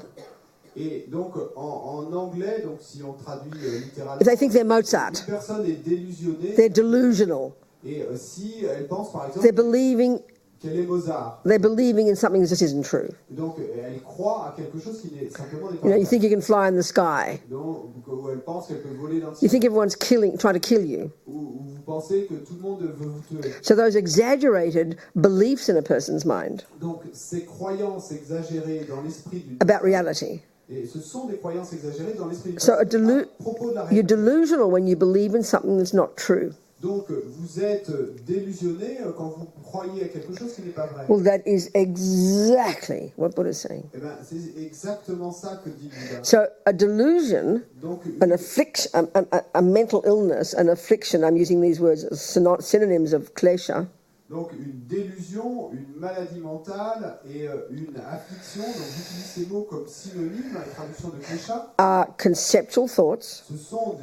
Et donc en anglais, donc si on traduit littéralement, if they think they're Mozart. une personne est délusionnée. They're delusional. Et si elle pense par exemple They're believing qu'elle est Mozart, in something that just isn't true. donc elle croit à quelque chose qui n'est simplement pas You know, you think you can fly in the sky. donc où elle pense qu'elle peut voler dans le You ciel, think everyone's trying to kill you. ou vous pensez que tout le monde veut vous tuer. So those exaggerated beliefs in a person's mind Donc ces croyances exagérées dans l'esprit d'une about reality. et ce sont des croyances exagérées dans l'esprit d'une So à propos de la you're réalité. delusional when you believe in something that's not true. Donc vous êtes délusionné quand vous croyez à quelque chose qui n'est pas vrai. Well, that is exactly what Buddha is saying. Eh ben, c'est exactement ça que dit Bouddha. So a delusion, Donc an affliction, a mental illness, an affliction, I'm using these words as synonyms of klesha, Donc une délusion, une maladie mentale et une affliction, donc j'utilise ces mots comme synonymes à la traduction de klesha, are conceptual thoughts ce sont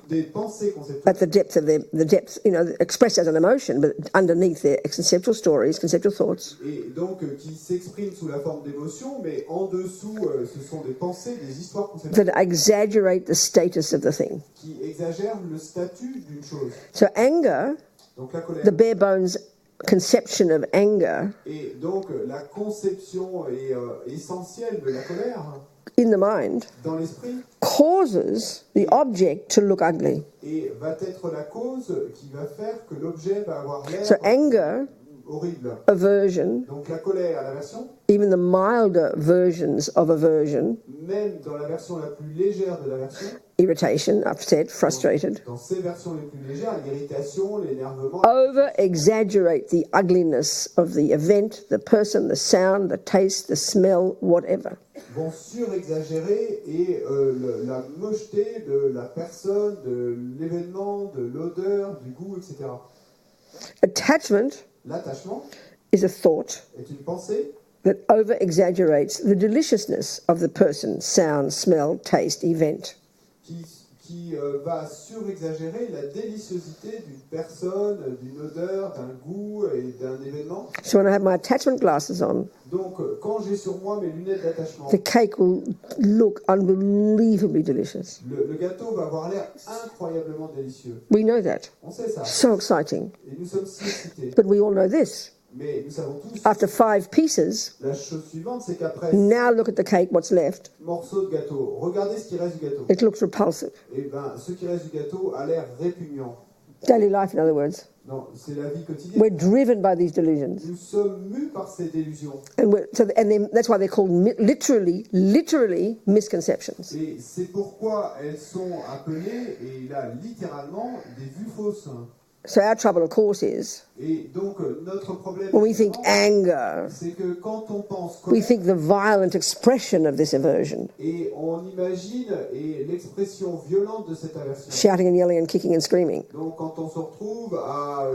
des pensées at conceptuelles the depth of the depth, you know, expressed as an emotion, but underneath their conceptual stories, conceptual thoughts, et donc qui s'expriment sous la forme d'émotions, mais en dessous ce sont des pensées, des histoires conceptuelles that exaggerate the status of the thing. qui exagèrent le statut d'une chose. So anger, Donc la colère the bare bones conception of anger et donc la conception essentielle de la colère in the mind dans l'esprit causes the object to look ugly. et va être la cause qui va faire que l'objet va avoir l'air So anger, horrible. aversion, Donc la colère, l'aversion, even the milder versions of aversion, même dans la version la plus légère de l'aversion, irritation, upset, frustrated. Dans ces versions les plus légères, l'irritation, l'énervement, Over-exaggerate the ugliness of the event, the person, the sound, the taste, the smell, whatever. vont surexagérer et la mocheté de la personne, de l'événement, de l'odeur, du goût, etc. Attachment L'attachement is a thought est une pensée that over-exaggerates the deliciousness of the person, sound, smell, taste, event. qui va surexagérer la déliciosité d'une personne, d'une odeur, d'un goût et d'un événement. So when I have my attachment glasses on, Donc, quand j'ai sur moi mes lunettes d'attachement, the cake will look unbelievably delicious. le gâteau va avoir l'air incroyablement délicieux. We know that. On sait ça. So exciting. Et nous sommes si excités. But we all know this. Mais nous savons tous, After 5 pieces, la chose suivante, c'est qu'après now look at the cake, what's left. morceau de gâteau, regardez ce qui reste du gâteau. It looks repulsive. Et ben, ce qui reste du gâteau a l'air répugnant. Daily life, in other words. Non, c'est la vie quotidienne. We're driven by these delusions. Nous sommes mus par ces délusions. And that's why they're called literally misconceptions. Et c'est pourquoi elles sont appelées, et là, littéralement, des vues fausses. So our trouble, of course, is Et donc, notre problème, when we think anger, c'est que quand on pense we colère, think the violent expression of this aversion, et on imagine et l'expression violente de cette aversion. shouting and yelling and kicking and screaming. Donc, quand on se retrouve à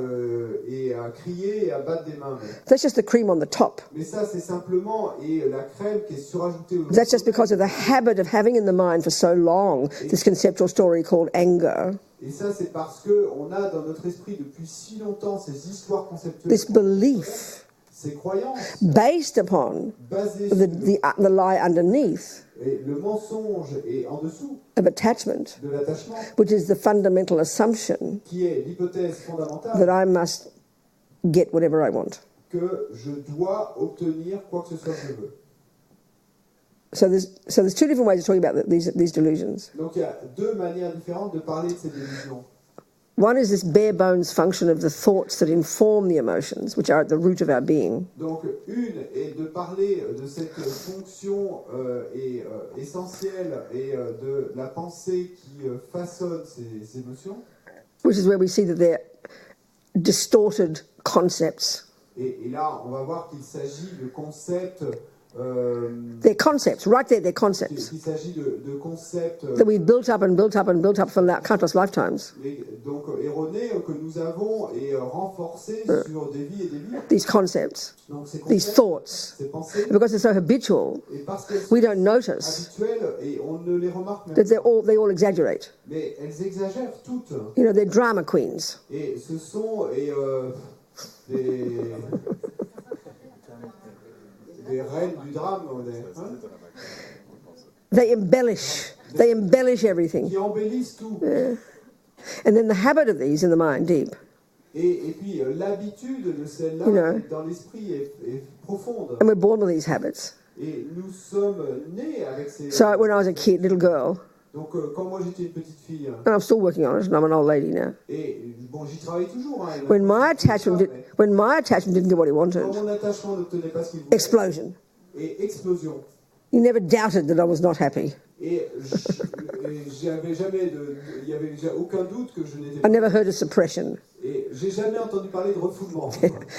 crier et à battre des mains. That's just the cream on the top. Mais ça, c'est simplement la crème qui est surajoutée au That's just because of the habit of having in the mind for so long this conceptual story called anger, Et ça, c'est parce qu'on a dans notre esprit depuis si longtemps ces histoires conceptuelles, this belief ces croyances based upon basées sur the lie underneath le mensonge et en dessous of attachment, de l'attachement, which is the fundamental assumption qui est l'hypothèse fondamentale that I must get whatever I want. que je dois obtenir quoi que ce soit que je veux. So there's two different ways of talking about these delusions. Donc il y a deux manières différentes de parler de ces délusions. One is this bare bones function of the thoughts that inform the emotions, which are at the root of our being. Donc une est de parler de cette fonction essentielle et de la pensée qui façonne ces émotions. Which is where we see that they're distorted concepts. Et là, on va voir qu'il s'agit de concepts. They're concepts, right there, they're concepts Il s'agit de concepts that we've built up and built up and built up for countless lifetimes. donc erronés que nous avons renforcés sur des vies et des vies. These concepts, Donc ces these concepts, thoughts, ces pensées, because they're so habitual, et parce qu'elles we sont don't notice habituelles et on ne les remarque même that pas. they all exaggerate. Mais elles exagèrent toutes. You know, they're drama queens. Et ce sont des reines du drame, hein, They embellish everything. qui embellissent tout. And then the habit of these in the mind, deep, Et puis l'habitude de celle-là You know. dans l'esprit est profonde. and we're born with these habits. Et nous sommes nés avec ces... So when I was a kid, little girl, Donc quand moi j'étais une petite fille, and I'm still working on it, and I'm an old lady now. et bon, j'y travaille toujours. Hein, When my attachment didn't get what he quand wanted, mon attachement n'obtenait pas ce qu'il voulait, explosion. et explosion. You never doubted that I was not happy. Et j'avais jamais il y avait aucun doute que je n'étais I pas. never heard of suppression. Et j'ai jamais entendu parler de refoulement.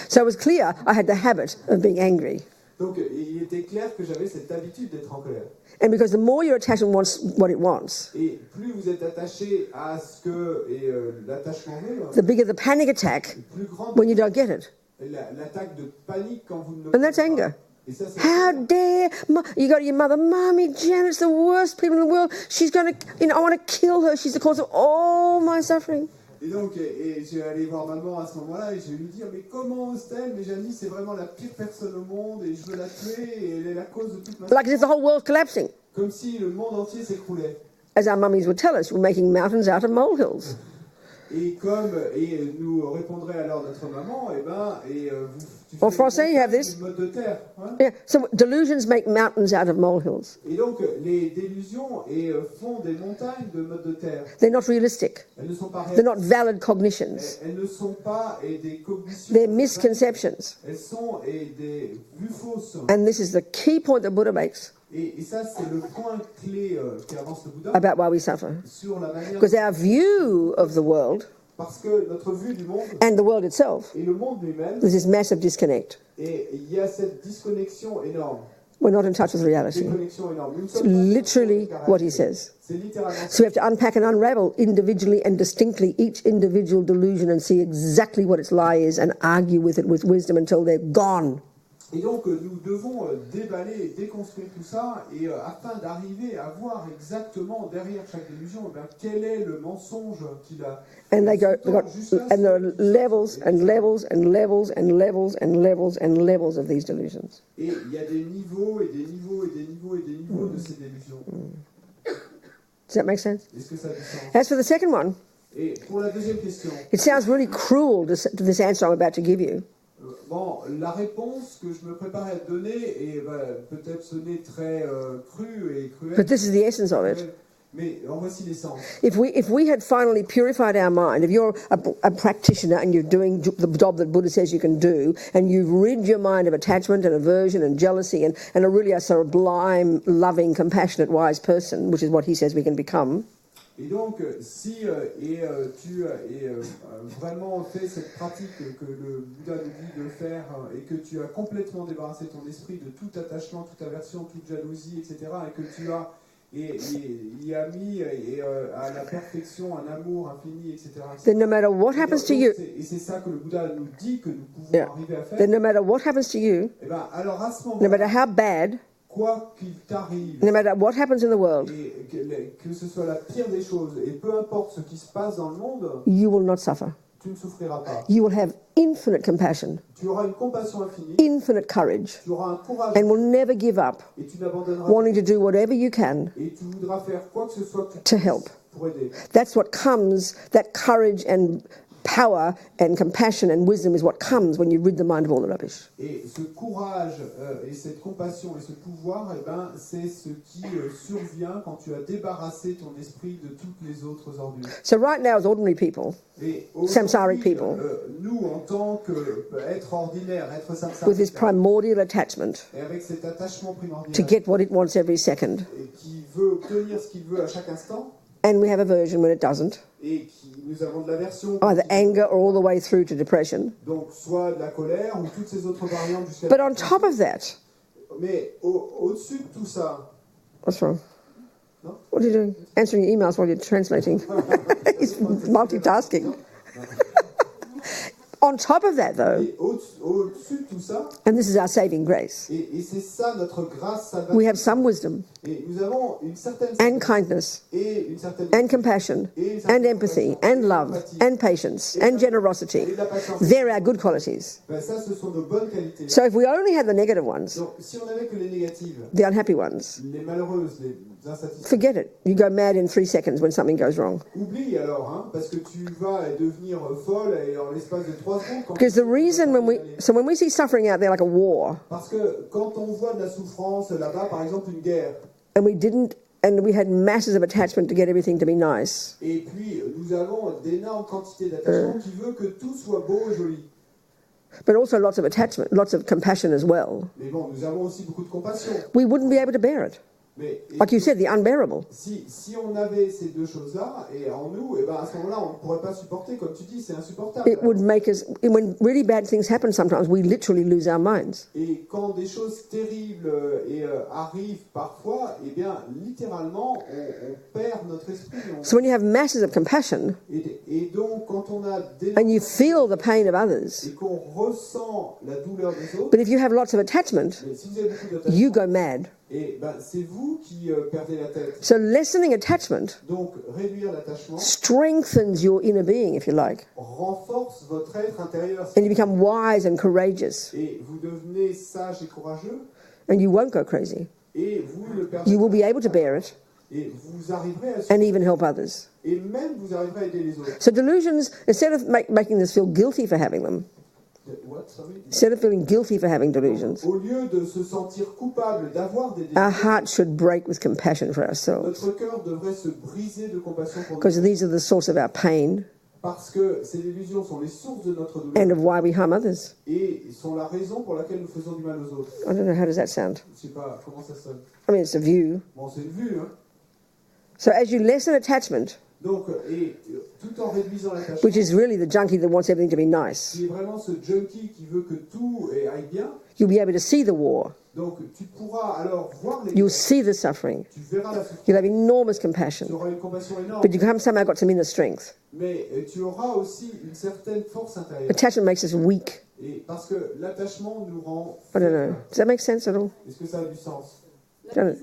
So it was clear I had the habit of being angry. Donc il était clair que j'avais cette habitude d'être en colère. And because the more your attachment wants what it wants, Et plus vous êtes attaché à ce que l'attachement veut, the bigger the panic attack plus grande when you don't get it. l'attaque de panique quand vous ne And that's l'obtenez pas. anger. Et ça, c'est How dare you go to your mother, Mommy, Janet's the worst people in the world. She's going to, I want to kill her. She's the cause of all my suffering. Et donc, j'ai allé voir maman à ce moment-là et je vais lui dire, mais comment ose-t-elle? Mais Janie, c'est vraiment la pire personne au monde et je veux la tuer et elle est la cause de toute ma Like as if the whole world's collapsing. Comme si le monde entier s'écroulait. As our mummies would tell us, we're making mountains out of molehills. Et nous répondrait alors notre maman, tu En fais français, you have this. une mode de terre. Hein? Yeah, so delusions make mountains out of molehills. Et donc, les délusions font des montagnes de mode de terre. They're not realistic. Elles ne sont pas They're réelles. not valid cognitions. Elles ne sont pas des cognitions. They're misconceptions. Elles sont des vues fausses. And this is the key point that Buddha makes. Et ça, c'est le point clé qu'avance le Bouddha about why we suffer. sur la manière... Because our view of the world Parce que notre vue du monde and the world itself, et le monde lui-même, there's this massive disconnect. et il y a cette disconnexion énorme. We're not in touch with reality. Déconnexion énorme. Nous ne It's sommes pas literally sur la what he réalité. says. C'est littéralement So we have to unpack and unravel individually and distinctly each individual delusion and see exactly what its lie is and argue with it with wisdom until they're gone. Et donc, nous devons déballer et déconstruire tout ça, et afin d'arriver à voir exactement derrière chaque illusion, quel est le mensonge qu'il a. And they go, and there are levels and levels and levels and levels and levels and levels of these delusions. Et il y a des niveaux et des niveaux et des niveaux et des niveaux de ces délusions. Does that make sense? Est-ce que ça a du sens? As for the second one, Et pour la deuxième question, it sounds really cruel to this answer I'm about to give you. bon, la réponse que je me prépare à donner va peut-être sonner très crue et cruelle. But this is the essence of it. Mais en voici l'essence. If we had finally purified our mind, if you're a practitioner and you're doing the job that Buddha says you can do, and you've rid your mind of attachment and aversion and jealousy and are really a sublime, loving, compassionate, wise person, which is what he says we can become. Et donc, si tu as vraiment fait cette pratique que le Bouddha nous dit de faire et que tu as complètement débarrassé ton esprit de tout attachement, toute aversion, toute jalousie, etc., et que tu as y a mis à la perfection un amour infini, etc., Then no matter what happens to you, et c'est ça que le Bouddha nous dit que nous pouvons arriver à faire. then no matter what happens to you, Et ben, alors à ce no moment-là, matter how bad, quoi qu'il t'arrive, no matter what happens in the world, et que ce soit la pire des choses, et peu importe ce qui se passe dans le monde, you will not suffer. tu ne souffriras pas. You will have infinite compassion, Tu auras une compassion infinie, infinite courage, tu auras un courage, and will never give up et tu n'abandonneras wanting to do whatever you can et tu voudras faire quoi que ce soit que tu to puisses help. pour aider. That's what comes, that courage and power and compassion and wisdom is what comes when you rid the mind of all the rubbish. Et ce courage et cette compassion et ce pouvoir, c'est ce qui survient quand tu as débarrassé ton esprit de toutes les autres ordures. So right now as ordinary people, Et samsaric aujourd'hui, people, nous, en tant qu'être ordinaire, être with this samsarique, primordial attachment et avec cet attachement primordial, to get what it wants every second, et qui veut obtenir ce qu'il veut à chaque instant, and we have aversion when it doesn't, et nous avons de l'aversion, either anger or all the way through to depression. donc soit de la colère ou toutes ces autres variantes jusqu'à... But on top of that, Mais au-dessus de tout ça, what's wrong? No? What are you doing? Answering emails while you're translating. He's multitasking. On top of that, though, et au-dessus de tout ça, and this is our saving grace, et c'est ça notre grâce salvatrice. we have some wisdom Et nous avons une certaine and kindness et une certaine and compassion and empathy and love and patience and generosity. They're our good qualities. Ça, ce sont nos bonnes qualités. So if we only had the negative ones, Donc, si on n'avait que les négatives, the unhappy ones, les malheureuses, les insatisfaites, forget it. You go mad in 3 seconds when something goes wrong. oublie alors, parce que tu vas devenir folle et en l'espace de 3 secondes. Because the reason when we see suffering out there like a war, Parce que quand on voit de la souffrance là-bas, par exemple une guerre, and we had masses of attachment to get everything to be nice, et puis nous avons d'énormes quantités d'attachement qui veut que tout soit beau et joli. but also lots of attachment, lots of compassion as well, Mais bon, nous avons aussi beaucoup de compassion. we wouldn't be able to bear it. Mais Like you said, the unbearable. si on avait ces deux choses-là et en nous, à ce moment-là, on ne pourrait pas supporter. Comme tu dis, c'est insupportable. It would make us, when really bad things happen sometimes, we literally lose our minds. Et quand des choses terribles arrivent parfois, littéralement, on perd notre esprit. So when you have masses of compassion, Et donc, quand on a and you feel the pain of others, et qu'on ressent la douleur des autres, but if you have lots of attachment, mais si vous avez beaucoup d'attachement, you go mad. c'est vous qui perdez la tête. So lessening attachment Donc, réduire l'attachement strengthens your inner being, if you like, renforce votre être intérieur. and you become wise and courageous, Et vous devenez sage et courageux, and you won't go crazy. et vous ne perdez You will pas. be able to bear it Et vous arriverez à and even help others. et même vous arriverez à aider les autres. So delusions, instead of making us feel guilty for having them, What, sorry? instead of feeling guilty for having delusions, Au lieu de se sentir coupable d'avoir des our délusions, heart should break with compassion for ourselves, notre cœur devrait se briser de compassion pour because nous. these are the source of our pain, Parce que ces illusions sont les sources de notre douleur and of why we harm others. et sont la raison pour laquelle nous faisons du mal aux autres. I don't know, how does that sound? Je sais pas comment ça sonne. I mean, it's a view. Bon, c'est une vue, hein. So as you lessen attachment, Donc, tout en réduisant l'attachement, which is really the junkie that wants everything to be nice, qui est vraiment ce junkie qui veut que tout aille bien, you'll be able to see the war. donc tu pourras alors voir les You'll guerres, see the suffering. tu verras la souffrance, You'll have enormous tu compassion. auras une compassion énorme, But you have somehow got some inner strength. mais tu auras aussi une certaine force intérieure. Attachment makes us weak. Et parce que l'attachement nous rend I don't know. faibles. Does that make sense at all? Est-ce que ça a du sens? Don't it?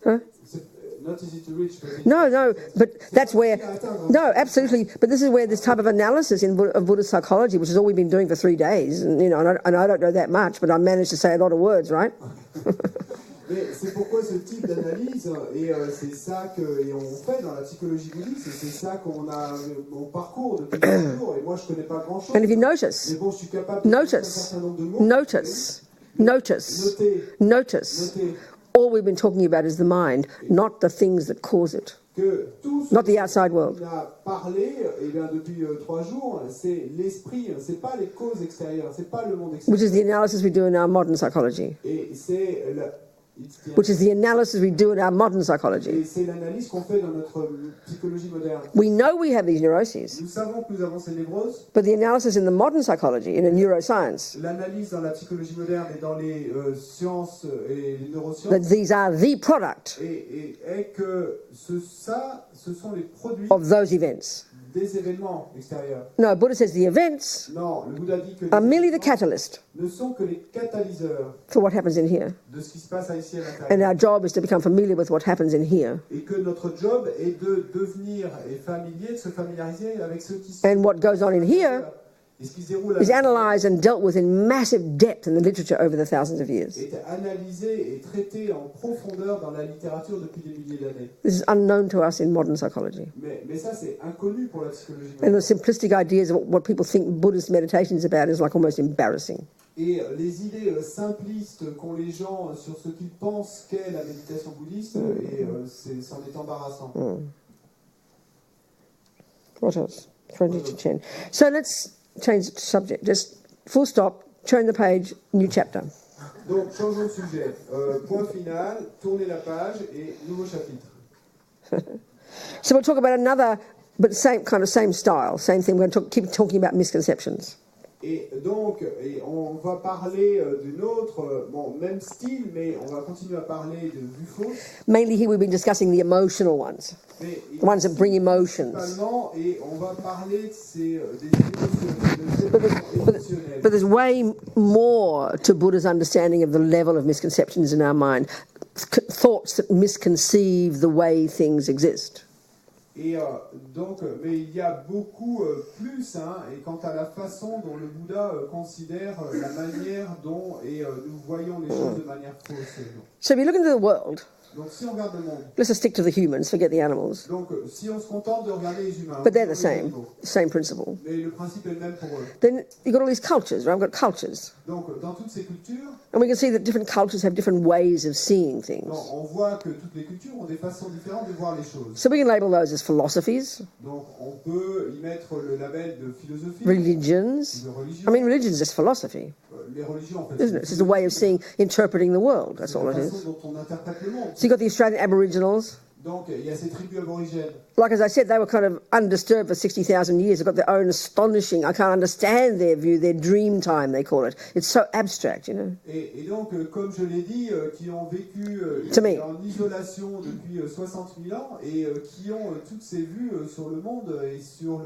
Huh? C'est not easy to reach, but No, but that's where... No, absolutely. But this is where this type of analysis of Buddhist psychology, which is all we've been doing for 3 days, and, you know, and I don't know that much, but I managed to say a lot of words, right? Mais c'est pourquoi ce type d'analyse, et c'est ça qu'on fait dans la psychologie bouddhiste, et c'est ça qu'on a mon parcours depuis toujours, et moi je connais pas grand chose. And if you notice, Mais bon, je suis capable de dire un notice, certain nombre de mots. notice, notice, notice. All we've been talking about is the mind, not the things that cause it, Que tout ce not the outside world. qu'on a parlé bien, depuis 3 jours, c'est l'esprit, c'est pas les causes extérieures, c'est pas le monde extérieur. Which is the analysis we do in our modern psychology. Et c'est Which is the analysis we do in our modern psychology. et c'est l'analyse qu'on fait dans notre psychologie moderne. We know we have these neuroses, Nous savons que nous avons ces névroses. but the analysis in the modern psychology, in a neuroscience, L'analyse dans la psychologie moderne et dans les sciences et les neurosciences that these are the product est que ce sont les produits of those events. des événements extérieurs. No, Buddha says the events Non, le Bouddha dit que are les merely the événements catalyst ne sont que les catalyseurs for what happens in here. de ce qui se passe ici à And l'intérieur. our job is to become familiar with what happens in here. Et que notre job est de devenir familier, de se familiariser avec ce qui se And what goes on in here et ce qui se déroule is analysed and dealt with in massive depth in the literature over the thousands of years. est analysé et traité en profondeur dans la littérature depuis des milliers d'années. This is unknown to us in modern psychology. Mais ça, c'est inconnu pour la psychologie And moderne. the simplistic ideas of what people think Buddhist meditation is about is like almost embarrassing. Et les idées simplistes qu'ont les gens sur ce qu'ils pensent qu'est la méditation bouddhiste, c'en est embarrassant. What else? 20 to 10. So let's change the subject. Just full stop, turn the page, new chapter. Donc, changeons de sujet. Point final, tournez la page et nouveau chapitre. So we'll talk about another, but same style, same thing. We're going to keep talking about misconceptions. Et donc, on va parler d'une autre, même style, mais on va continuer à parler de vues fausses. Mainly here we've been discussing the emotional ones, Mais the ones that bring emotions. principalement, et on va parler des émotionnels. But there's way more to Buddha's understanding of the level of misconceptions in our mind, thoughts that misconceive the way things exist. Et donc, mais il y a beaucoup plus, et quant à la façon dont le Bouddha considère la manière dont nous voyons les choses de manière fausse. So if you look into the world, Donc, si on regarde le monde, let's just stick to the humans, forget the animals. donc si on se contente de regarder les humains, But they're the sur les same, animaux, same principle. mais le principe est le même pour eux. Then you've got all these cultures, right? We've got cultures. Donc, dans toutes ces cultures, And we can see that different cultures have different ways of seeing things. on voit que toutes les cultures ont des façons différentes de voir les choses. So we can label those as philosophies, Donc, on peut y mettre le label de philosophie, religions. de religion. I mean, religion is just philosophy, Les religions, en fait, isn't it? It's just a way of seeing, interpreting the world. That's all la it façon is. dont on interprète le monde. So you've got the Australian Aboriginals. Donc, il y a ces tribus aborigènes. Like as I said, they were kind of undisturbed for 60,000 years. They've got their own astonishing, I can't understand their view, their dream time, they call it. It's so abstract, you know. Et donc, comme je l'ai dit, qui ont vécu To me. en isolation depuis 60 000 ans et qui ont toutes ces vues sur le monde et sur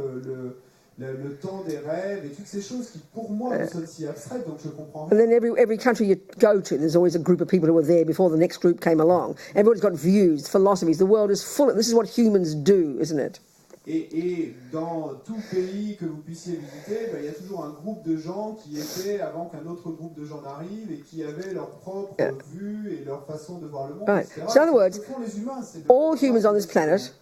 le temps des rêves et toutes ces choses qui, pour moi, me sonnent si abstraites, donc je comprends And rien. then every country you go to, there's always a group of people who were there before the next group came along. Everyone's got views, philosophies. The world is full of, this is what humans do, isn't it? Et dans tout pays que vous puissiez visiter, il y a toujours un groupe de gens qui étaient avant qu'un autre groupe de gens n'arrive et qui avaient leur propre vue et leur façon de voir le monde, Right. etc. So in other words, Ce que font les humains, c'est All humans on this planet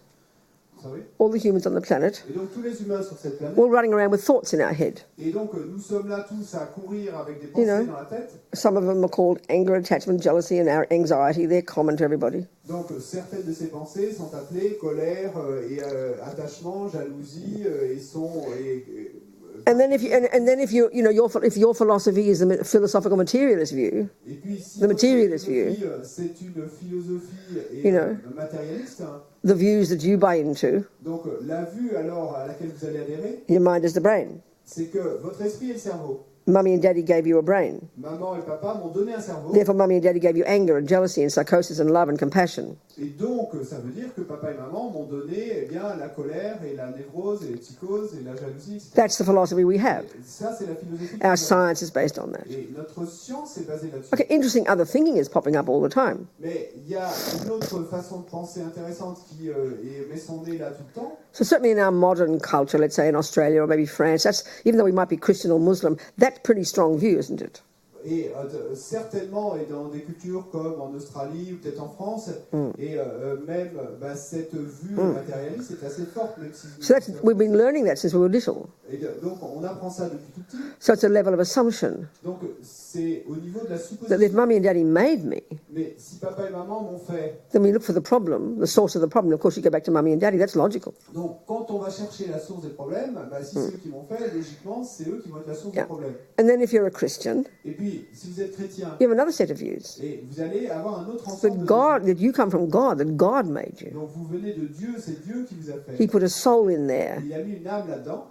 savez. All the humans on the planet, Et donc tous les humains sur cette planète. all running around with thoughts in our head. Et donc nous sommes là tous à courir avec des You pensées know. dans la tête. Some of them are called anger, attachment, jealousy, and our anxiety. They're common to everybody. Donc certaines de ces pensées sont appelées colère et attachement, jalousie et sont And then if you you know if your philosophy is a philosophical materialist view, et puis si the votre materialist philosophie, view, c'est une philosophie You know. matérialiste, hein. the views that you buy into, Donc la vue alors à laquelle vous allez adhérer, your mind is the brain. c'est que votre esprit est le cerveau. Mummy and daddy gave you a brain. Maman et papa m'ont donné un cerveau. Therefore, mummy and daddy gave you anger and jealousy and psychosis and love and compassion. Et donc, ça veut dire que papa et maman m'ont donné la colère et la névrose et les psychoses et la jalousie, etc. That's the philosophy we have. Et ça, c'est la philosophie. Our science is based on that. Et notre science est basée là-dessus. Okay, interesting other thinking is popping up all the time. Mais il y a une autre façon de penser intéressante qui met son nez là tout le temps. So certainly in our modern culture, let's say in Australia or maybe France, that's, even though we might be Christian or Muslim, that's pretty strong view, isn't it? Et certainement, et dans des cultures comme en Australie ou peut-être en France, et même cette vue matérialiste est assez forte. Même si So that's, we've been learning that since we were little. et donc on apprend ça depuis tout petit. So it's a level of assumption Donc c'est au niveau de la that supposition. if mummy and daddy made me, Mais si papa et maman m'ont fait, then we look for the problem, the source of the problem. Of course, you go back to mummy and daddy. That's logical. donc quand on va chercher la source des problèmes, si c'est eux qui m'ont fait, logiquement c'est eux qui vont être la source Yeah. des problèmes. And then if you're a Christian, Et puis si vous êtes chrétien, you have another set of views. et vous allez avoir un autre That ensemble de God, that you come from God, that God made you. donc vous venez de Dieu, c'est Dieu qui vous a fait. He put a soul in there, Il a mis une âme là-dedans,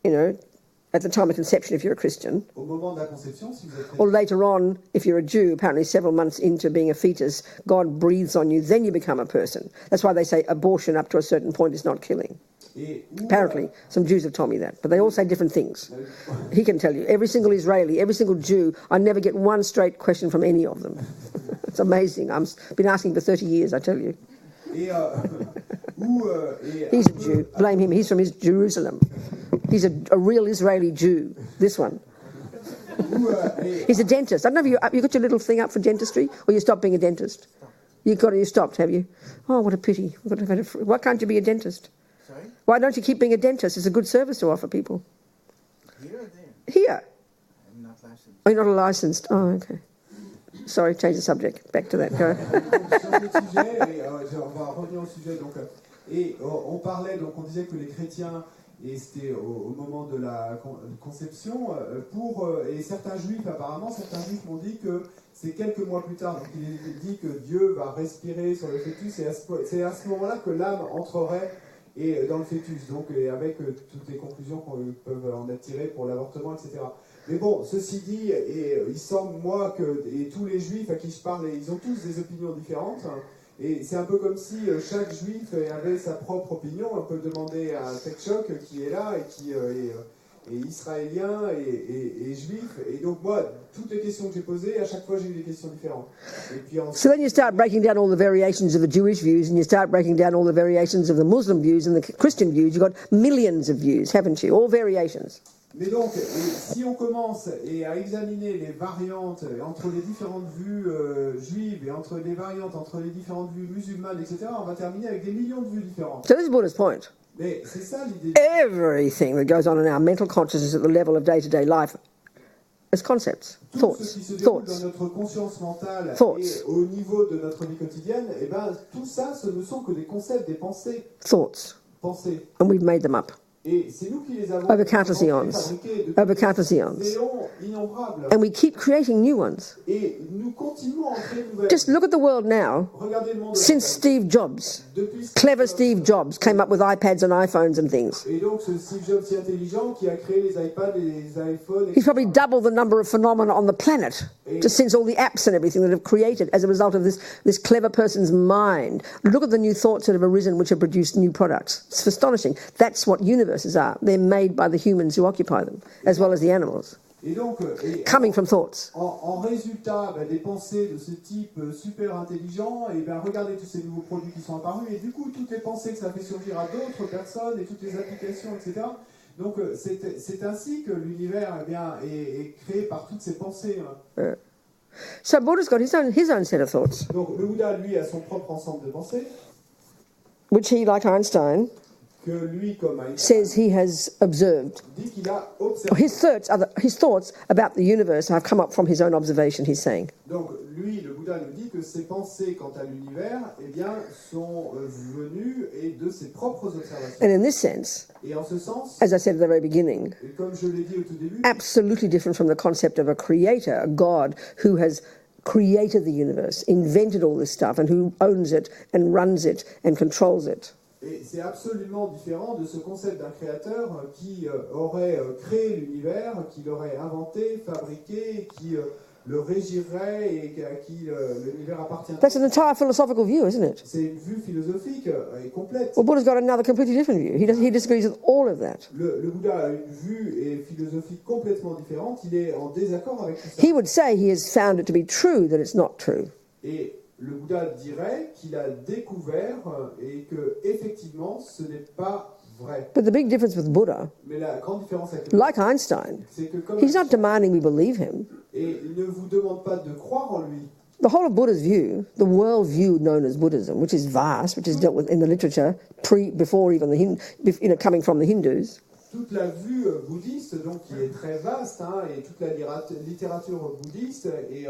you know, at the time of conception if you're a Christian. au moment de la conception, si vous êtes Or chrétien. later on, if you're a Jew, apparently several months into being a fetus, God breathes on you, then you become a person. That's why they say abortion up to a certain point is not killing. Et où, Apparently, some Jews have told me that, but they all say different things. He can tell you, every single Israeli, every single Jew, I never get one straight question from any of them. It's amazing. I've been asking for 30 years, I tell you. et He's a Jew. Blame him. He's from Jerusalem. He's a real Israeli Jew, this one. He's a dentist. I don't know if you got your little thing up for dentistry, or you stopped being a dentist. You stopped, have you? Oh, what a pity. Why can't you be a dentist? Sorry? Why don't you keep being a dentist? It's a good service to offer people. Here or there? Here. I'm not licensed. Oh, you're not licensed. Oh, okay. Sorry, change the subject. Back to that. Go. sur le sujet, on va revenir au sujet. Donc, on parlait, donc on disait que les chrétiens, et c'était au moment de la conception, et certains juifs, apparemment, certains juifs m'ont dit que c'est quelques mois plus tard, donc il est dit que Dieu va respirer sur le fœtus, et c'est à ce moment-là que l'âme entrerait dans le fœtus, donc et avec toutes les conclusions qu'on peut en être tirées pour l'avortement, etc. Mais bon, ceci dit, il semble, moi, et tous les juifs à qui je parle, ils ont tous des opinions différentes. Et c'est un peu comme si chaque juif avait sa propre opinion. On peut demander à Tekchok qui est là et qui est israélien et juif. Et donc moi, toutes les questions que j'ai posées, à chaque fois j'ai eu des questions différentes. Et puis So then you start breaking down all the variations of the Jewish views, and you start breaking down all the variations of the Muslim views and the Christian views. You've got millions of views, haven't you? All variations. Mais donc, si on commence à examiner les variantes entre les différentes vues juives et entre les variantes entre les différentes vues musulmanes, etc., on va terminer avec des millions de vues différentes. So this is Buddha's point. Mais c'est ça l'idée. Everything that goes on in our mental consciousness at the level of day-to-day life is concepts, Tout thoughts, ce qui se déroule thoughts. dans notre conscience mentale Thoughts. et au niveau de notre vie quotidienne, et ben, tout ça, ce ne sont que des concepts, des pensées. And we've made them up. Et c'est nous qui les avons Over countless eons. fabriqués Over countless eons. des éons innombrables. And we keep creating new ones. Et nous continuons à en créer de nouvelles. Just look at the world now. Regardez le monde Since Steve Jobs, depuis clever Steve Jobs, came up with iPads and iPhones and things. Et donc ce Steve Jobs si intelligent qui a créé les iPads et les iPhones. He's probably doubled the number of phenomena on the planet, just since all the apps and everything that have created as a result of this clever person's mind. Look at the new thoughts that have arisen which have produced new products. It's astonishing. That's what universes are. They're made by the humans who occupy them, as well as the animals. Et donc, Coming from thoughts. En résultat des pensées de ce type super intelligent, et bien regardez tous ces nouveaux produits qui sont apparus, et du coup toutes les pensées que ça fait surgir à d'autres personnes, et toutes les applications, etc. Donc c'est ainsi que l'univers est créé par toutes ces pensées. So Buddha's got his own set of thoughts, Donc le Bouddha, lui, a son propre ensemble de pensées, which he, like Einstein, que lui, comme Einstein, says he has observed. dit qu'il a observé. His thoughts about the universe have come up from his own observation, he's saying. Donc lui, le Bouddha nous dit que ses pensées quant à l'univers, eh bien, sont venues et de ses propres observations. And in this sense, Et en ce sens, as I said at the very beginning, et comme je l'ai dit au tout début, absolutely different from the concept of a creator, a God who has created the universe, invented all this stuff, and who owns it and runs it and controls it. et c'est absolument différent de ce concept d'un créateur qui aurait créé l'univers, qui l'aurait inventé, fabriqué, qui le régirait et à qui l'univers appartient. That's an entire philosophical view, isn't it? C'est une vue philosophique et complète. Well, Buddha's got another completely different view. He disagrees with all of that. Le Bouddha a une vue et philosophique complètement différente. Il est en désaccord avec tout ça. He would say he has found it to be true that it's not true. Et le Bouddha dirait qu'il a découvert et que effectivement ce n'est pas vrai. But the big difference with Buddha, Mais la grande différence avec le like Einstein, c'est que comme he's not demanding we believe him. et il ne vous demande pas de croire en lui. The whole of Buddha's view, the world view known as Buddhism, which is vast, which is dealt with in the literature before even the coming from the Hindus, Toute la vue bouddhiste, donc qui est très vaste, et toute la littérature bouddhiste, et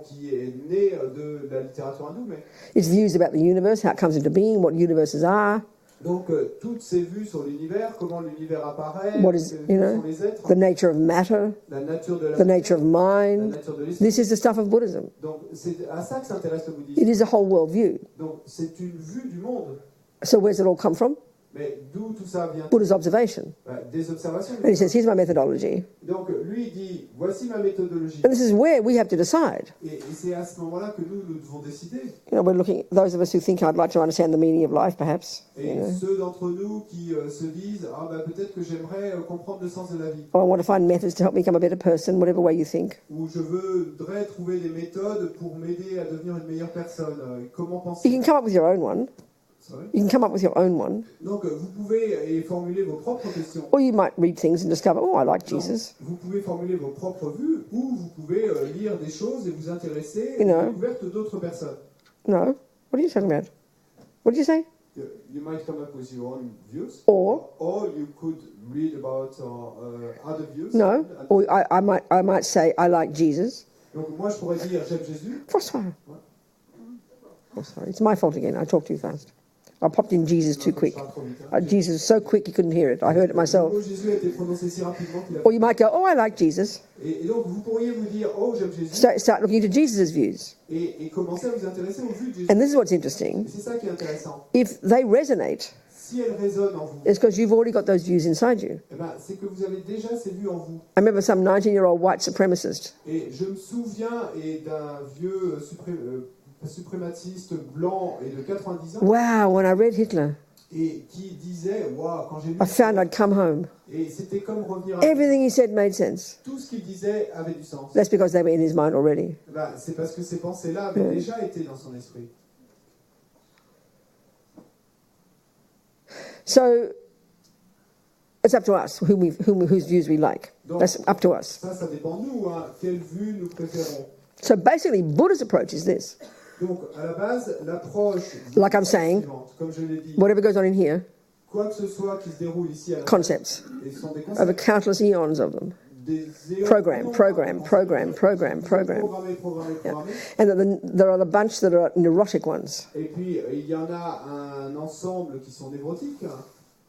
qui est née de la littérature hindoue, mais its views about the universe, how it comes into being, what universes are, donc toutes ces vues sur l'univers, comment l'univers apparaît, what is, quels you know, sont les êtres, the nature of matter, la nature de la the nature of la mind. nature de l'esprit. This is the stuff of Buddhism. Donc c'est à ça que s'intéresse le It bouddhisme. is a whole world view. Donc c'est une vue du monde. So where's it all come from? Mais d'où tout ça vient? Buddha's observation. Des observations. And he says, here's my methodology. Donc lui dit, voici ma méthodologie. And this is where we have to decide. Et c'est à ce moment-là que nous devons décider. You know, we're looking, those of us who think I'd like to understand the meaning of life, perhaps. Et You know, ceux d'entre nous qui se disent, peut-être que j'aimerais comprendre le sens de la vie. or I want to find methods to help me become a better person, whatever way you think. Ou je voudrais trouver des méthodes pour m'aider à devenir une meilleure personne. Comment You penser? can come up with your own one. Sorry. You can come up with your own one. Donc vous pouvez formuler vos propres questions. Or you might read things and discover, oh, I like Donc, Jesus. vous pouvez formuler vos propres vues ou vous pouvez lire des choses et vous intéresser You know. aux découvertes d'autres personnes. No. What are you talking about? What did you say? You might come up with your own views. Or, Or you could read about other views. no. Or I might say, I like Jesus. Donc moi je pourrais dire j'aime Jésus. François. Oh, sorry. It's my fault again. I talk too fast. I popped in Jesus too quick. Je parle trop vite, hein. Jesus was so quick you couldn't hear it. I heard it Le myself. mot Jésus a été prononcé si rapidement qu'il a... Or you might go, oh, I like Jesus. Et donc vous pourriez vous dire oh j'aime Jésus Start looking into Jesus' views. et commencer à vous intéresser aux vues de Jésus. And this is what's Et interesting. c'est ça qui est intéressant. If they resonate, Si elles résonnent en vous, it's because you've already got those views inside you. c'est que vous avez déjà ces vues en vous. I remember some 19-year-old white supremacist Et je me souviens d'un vieux suprématiste blanc et de 90 ans wow, when I read Hitler, et qui disait waouh quand j'ai lu I found I'd come home. et c'était comme revenir à Everything he said made sense. tout ce qu'il disait avait du sens. That's because they were in his mind already. C'est parce que ces pensées-là avaient déjà été dans son esprit. So it's up to us whose views we like. That's up to us. Ça dépend de nous, quelle vue nous préférons. So basically, Buddha's approach is this. Donc, à la base, l'approche Like I'm saying, suivante, comme je l'ai dit, whatever goes on in here, quoi que ce soit qui se déroule ici à la concepts, et ce sont des over concepts, countless eons of them. des éons Program. programmés. And then there are the bunch that are neurotic ones, Et puis, il y en a un ensemble qui sont névrotiques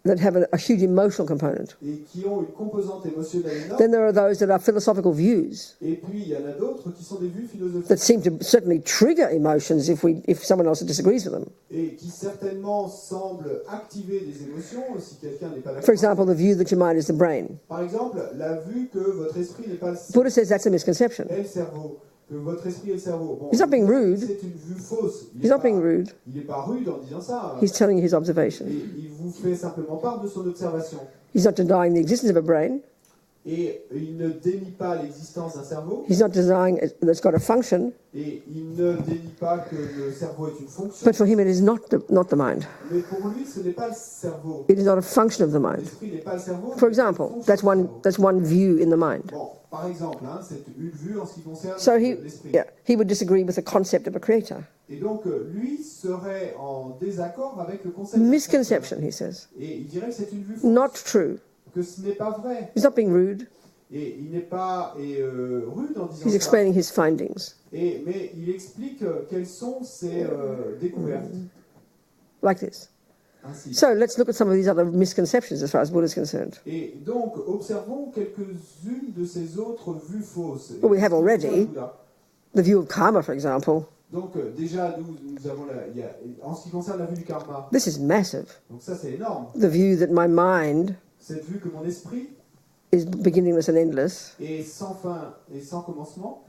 that have a huge emotional component. et qui ont une composante émotionnelle énorme. Then there are those that are philosophical views Et puis, il y en a d'autres qui sont des vues philosophiques that seem to certainly trigger emotions if someone else disagrees with them. et qui certainement semblent activer des émotions si quelqu'un n'est pas For d'accord. example, the view that your mind is the brain. Par exemple, la vue que votre esprit n'est pas le Buddha says that's a misconception. est le cerveau, que votre esprit est le cerveau. Bon, He's not being rude. c'est une vue fausse. He's not being rude. Il n'est pas rude en disant ça. He's telling you his Et observation. il vous fait simplement part de son observation. He's not denying the existence of a brain. Et il ne dénie pas l'existence d'un cerveau. He's not denying that's got a function. Et il ne dénie pas que le cerveau est une fonction. But for him, it is not the mind. Mais pour lui, ce n'est pas le cerveau. It is not a function of the mind. L'esprit n'est pas le cerveau. For example, that's one view in the mind. Bon, par exemple, hein, c'est une vue en ce qui concerne So l'esprit. he would disagree with the concept of a creator. Et donc, lui serait en désaccord avec le concept. Misconception, he says. Et il dirait que c'est une vue fausse, Not true. que ce n'est pas vrai. He's not being rude. Et il n'est pas rude en disant He's ça. explaining his findings. Mais il explique quelles sont ses découvertes. Like this. Ainsi. So let's look at some of these other misconceptions as far as Buddha is concerned. Et donc, observons quelques-unes de ces autres vues fausses. Well, we have already. Bouddha. The view of karma, for example. Donc, déjà, nous avons en ce qui concerne la vue du karma. This is massive. Donc ça, c'est énorme. The view that my mind Cette vue que mon esprit is beginningless and endless, est sans fin et sans commencement,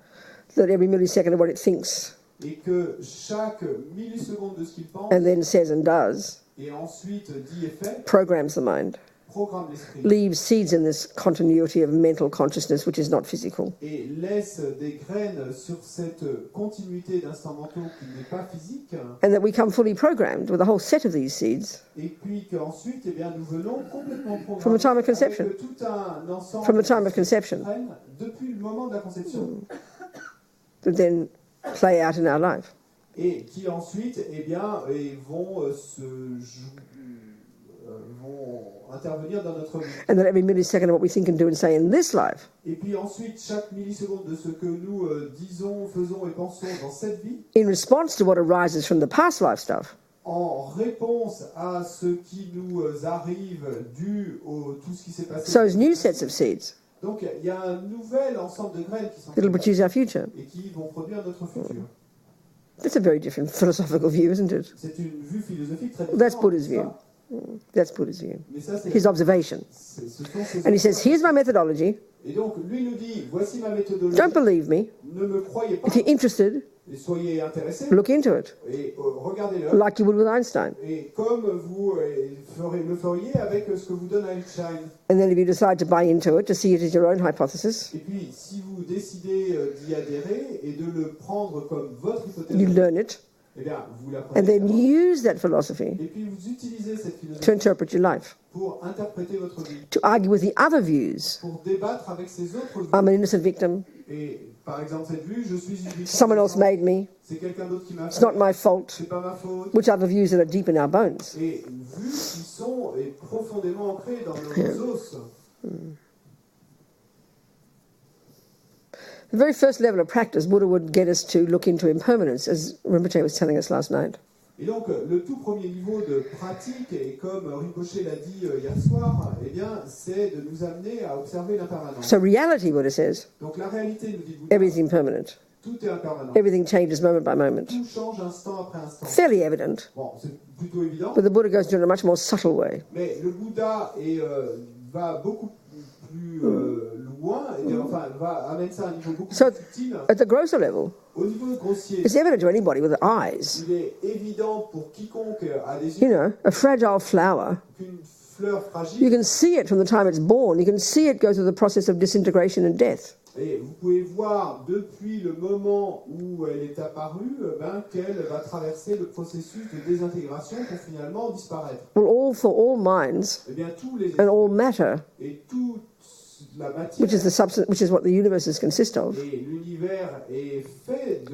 that every millisecond of what it thinks et que chaque milliseconde de ce qu'il pense, and then says and does et ensuite dit et fait, programs the mind, programme l'esprit. leaves seeds in this continuity of mental consciousness which is not physical. Et laisse des graines sur cette continuité d'instants mentaux qui n'est pas physique, And that we come fully programmed with a whole set of these seeds et puis qu'ensuite, eh bien, nous venons complètement programmés From the time of conception. avec tout un ensemble From the time of de conception. graines depuis le moment de la conception, that then play out in our life. et qui ensuite, eh bien, vont vont intervenir dans notre vie. And that every millisecond of what we think and do and say in this life Et puis ensuite, chaque milliseconde de ce que nous disons, faisons et pensons dans cette vie, in response to what arises from the past life stuff, en réponse à ce qui nous arrive dû à tout ce qui s'est passé. sows new sets of seeds Donc il y a un nouvel ensemble de graines qui sont that will produce our future. et qui vont produire notre futur. That's a very different philosophical view, isn't it? C'est une vue philosophique très différente. That's Buddha's ça. view. That's Buddha's view. Mais ça, c'est His observation. ce sont ses And he says, here's my observations. methodology. Et donc lui nous dit, voici ma méthodologie. Don't believe me. Ne me croyez pas. If you're interested, Et soyez intéressés. look into it, Et regardez-le. like you would with Einstein. Et comme vous le feriez avec ce que vous donne Einstein. And then if you decide to buy into it, to see it as your own hypothesis, Et puis, si vous décidez d'y adhérer et de le prendre comme votre hypothèse, you learn it, eh bien, vous l'apprenez. and then use that philosophy Et puis, vous utilisez cette to philosophie interpret your life, pour interpréter votre vie, to argue with the other views. pour débattre avec ces autres vues. I'm an innocent victim. Et par exemple, cette vue, je suis une victime. Someone else made me. C'est quelqu'un d'autre qui m'a It's fait. not my fault. C'est pas ma faute. Which are the views that are deep in our bones. Et vues qui sont profondément ancrées dans nos os. The very first level of practice, Buddha would get us to look into impermanence, as Rinpoche was telling us last night. Et donc, le tout premier niveau de pratique, et comme Rinpoche l'a dit hier soir, eh bien, c'est de nous amener à observer l'impermanence. So reality, Buddha says, Donc, la réalité, nous dit Bouddha, everything's impermanent. tout est impermanent. Everything changes moment by moment. Tout change instant après instant. Fairly evident, Bon, c'est plutôt évident, but the Buddha goes into it in a much more subtle way. mais le Bouddha va beaucoup plus loin, et, enfin, va amener ça à un niveau beaucoup So, plus subtil. at the grosser level, Au niveau grossier, it's evident to anybody with eyes. il est évident pour quiconque a des You yeux know, a fragile flower, qu'une fleur you fragile, can see it from the time it's born. You can see it go through the process of disintegration and death. et vous pouvez voir depuis le moment où elle est apparue qu'elle va traverser le processus de désintégration pour finalement disparaître. Well, for all minds Eh bien, tous les and all matter, et toute la matière which is the substance, which is what the universe is consist of, et l'univers est fait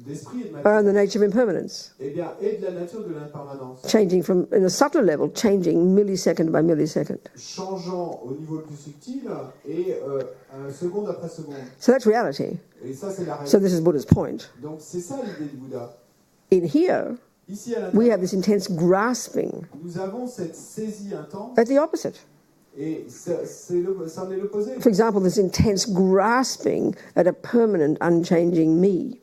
d'esprit et de are matière, in the nature of impermanence, eh bien, et de la nature de l'impermanence, changing from, in a subtler level, changing millisecond by millisecond. changeant au niveau le plus subtil et seconde après seconde. So that's reality. Et ça, c'est la So réalité. this is Buddha's point. Donc, c'est ça l'idée du Bouddha. In here, Ici, à we have l'intérieur, this intense grasping nous avons cette saisie intense at the opposite. et c'en est l'opposé. For example, this intense grasping at a permanent, unchanging me.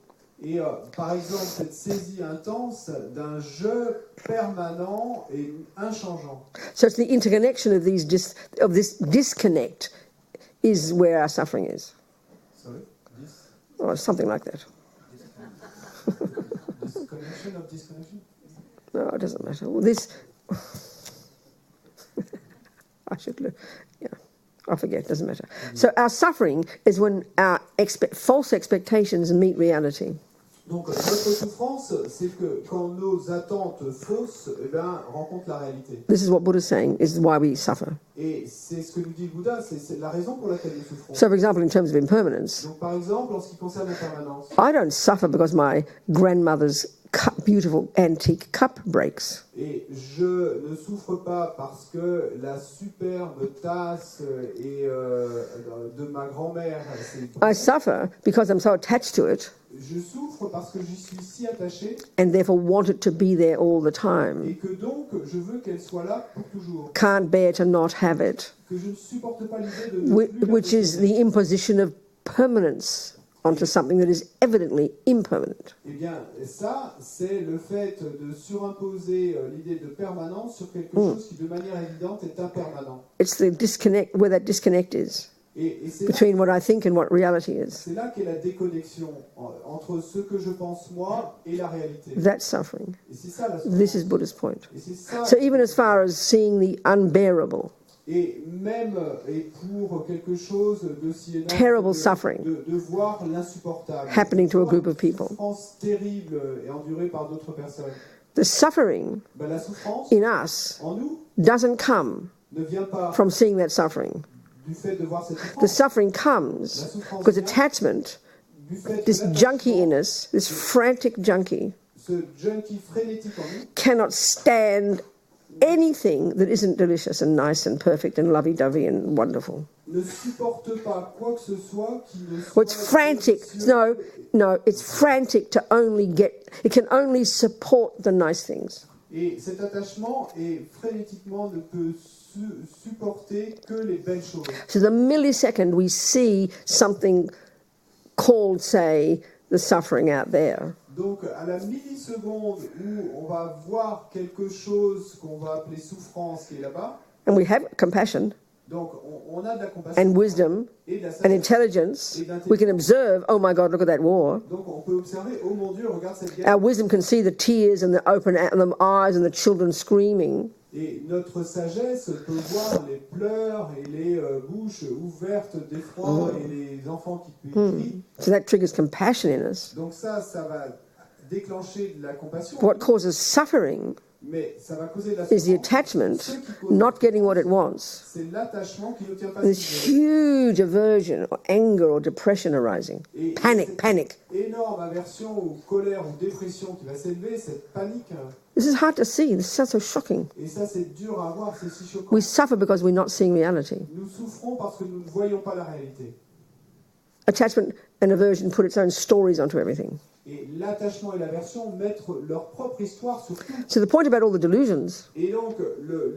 Et par exemple, cette saisie intense d'un je permanent et inchangeant. So it's the interconnection of these of this disconnect is where our suffering is, Sorry? or something like that. Disconnection of disconnection? No, it doesn't matter. Well, this I should look. Yeah, I forget. Doesn't matter. So our suffering is when our false expectations meet reality. Donc notre souffrance, c'est que quand nos attentes fausses rencontrent la réalité. This is what Buddha is saying, is why we suffer. Et c'est ce que nous dit le Bouddha, c'est la raison pour laquelle nous souffrons. So, for example, in terms of impermanence, Donc par exemple, en ce qui concerne l'impermanence, I don't suffer because my grandmother's beautiful antique cup breaks. et je ne souffre pas parce que la superbe tasse de ma grand-mère, I suffer because I'm so attached to it je souffre parce que j'y suis si attaché and therefore want it to be there all the et time. que donc je veux qu'elle soit là pour toujours. Can't bear to not have it, Que je ne supporte pas l'idée de ne plus la which is posséder. the imposition of permanence onto something that is evidently impermanent. Eh bien, ça, c'est le fait de surimposer l'idée de permanence sur quelque chose qui, de manière évidente, est impermanent. It's the disconnect, where that disconnect is Et c'est between what I think and what reality is. là qu'est la déconnexion entre ce que je pense moi et la réalité. That's suffering. Et c'est ça la This is souffrance. Buddha's point. Et c'est ça. So even as far as seeing the unbearable, Et même et pour quelque chose d'aussi énorme Terrible que suffering de voir l'insupportable, happening to a de voir group une of people. souffrance terrible et endurée par d'autres personnes. The suffering Ben, la souffrance in us en nous doesn't come ne vient pas from seeing that suffering. du fait de voir cette The souffrance, suffering comes because attachment, du fait que this junkie in l'attachement, us, this frantic junkie, ce junkie frénétique en nous, cannot stand anything that isn't delicious and nice and perfect and lovey-dovey and wonderful. ne supporte pas quoi que ce soit qui ne soit Well, it's frantic. délicieux. No, it's frantic to only get, it can only support the nice things. Et cet attachement est frénétiquement ne peut supporter que les belles choses. So the millisecond we see something called, say, the suffering out there, Donc, à la milliseconde où on va voir quelque chose qu'on va appeler souffrance qui est là-bas, and we have compassion donc on a de la compassion and wisdom et de la and sagesse. intelligence, we can observe, oh my God, look at that war. Donc, on peut observer, oh mon Dieu, regarde cette guerre. Our wisdom can see the tears and the open the eyes and the children screaming. Et notre sagesse peut voir les pleurs et les bouches ouvertes d'effroi et les enfants qui crient. So that triggers compassion in us. Donc ça va déclencher de la compassion. What causes suffering Mais ça va causer de la is the souffrance. attachment, Ce qui cause not getting what it wants. c'est l'attachement qui ne tient pas This ce qu'il veut. huge aversion or anger or depression arising. Et Panic, cette panic. énorme aversion ou colère ou dépression qui va s'élever, cette panique. This is hard to see. This is so shocking. Et ça, c'est dur à voir, c'est si choquant. We suffer because we're not seeing reality. Nous souffrons parce que nous ne voyons pas la réalité. Attachment and aversion put its own stories onto everything. Et l'attachement et l'aversion mettent leur propre histoire sur tout. So the point about all the delusions, Et donc,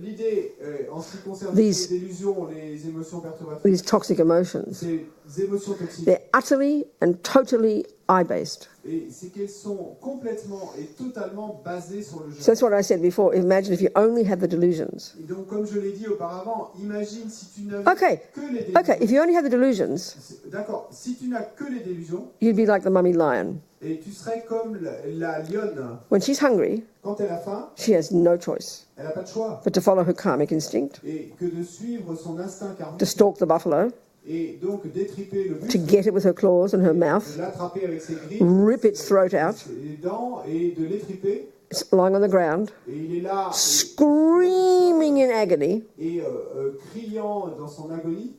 l'idée, en ce qui concerne These- les délusions, les émotions perturbatrices, these toxic emotions, ces émotions toxiques, they're utterly and totally I-based. et c'est qu'elles sont complètement et totalement basées sur le jeu. So that's what I said before. Imagine if you only had the delusions. Et donc, comme je l'ai dit auparavant, imagine si tu n'avais Okay, que les délusions. okay, if you only had the delusions, D'accord, si tu n'as que les délusions, you'd be like the mummy lion. et tu serais comme la lionne, When she's hungry, quand elle a faim, she has no choice elle n'a pas de choix. but to follow her karmic instinct, Et que de suivre son instinct to karmique, stalk the buffalo, et donc d'étriper le to buffle, get it with her claws and her de mouth, l'attraper avec ses griffes, rip its throat out. ses dents, et de l'étriper. It's lying on the ground, Et il est là, screaming in agony. et criant dans son agonie.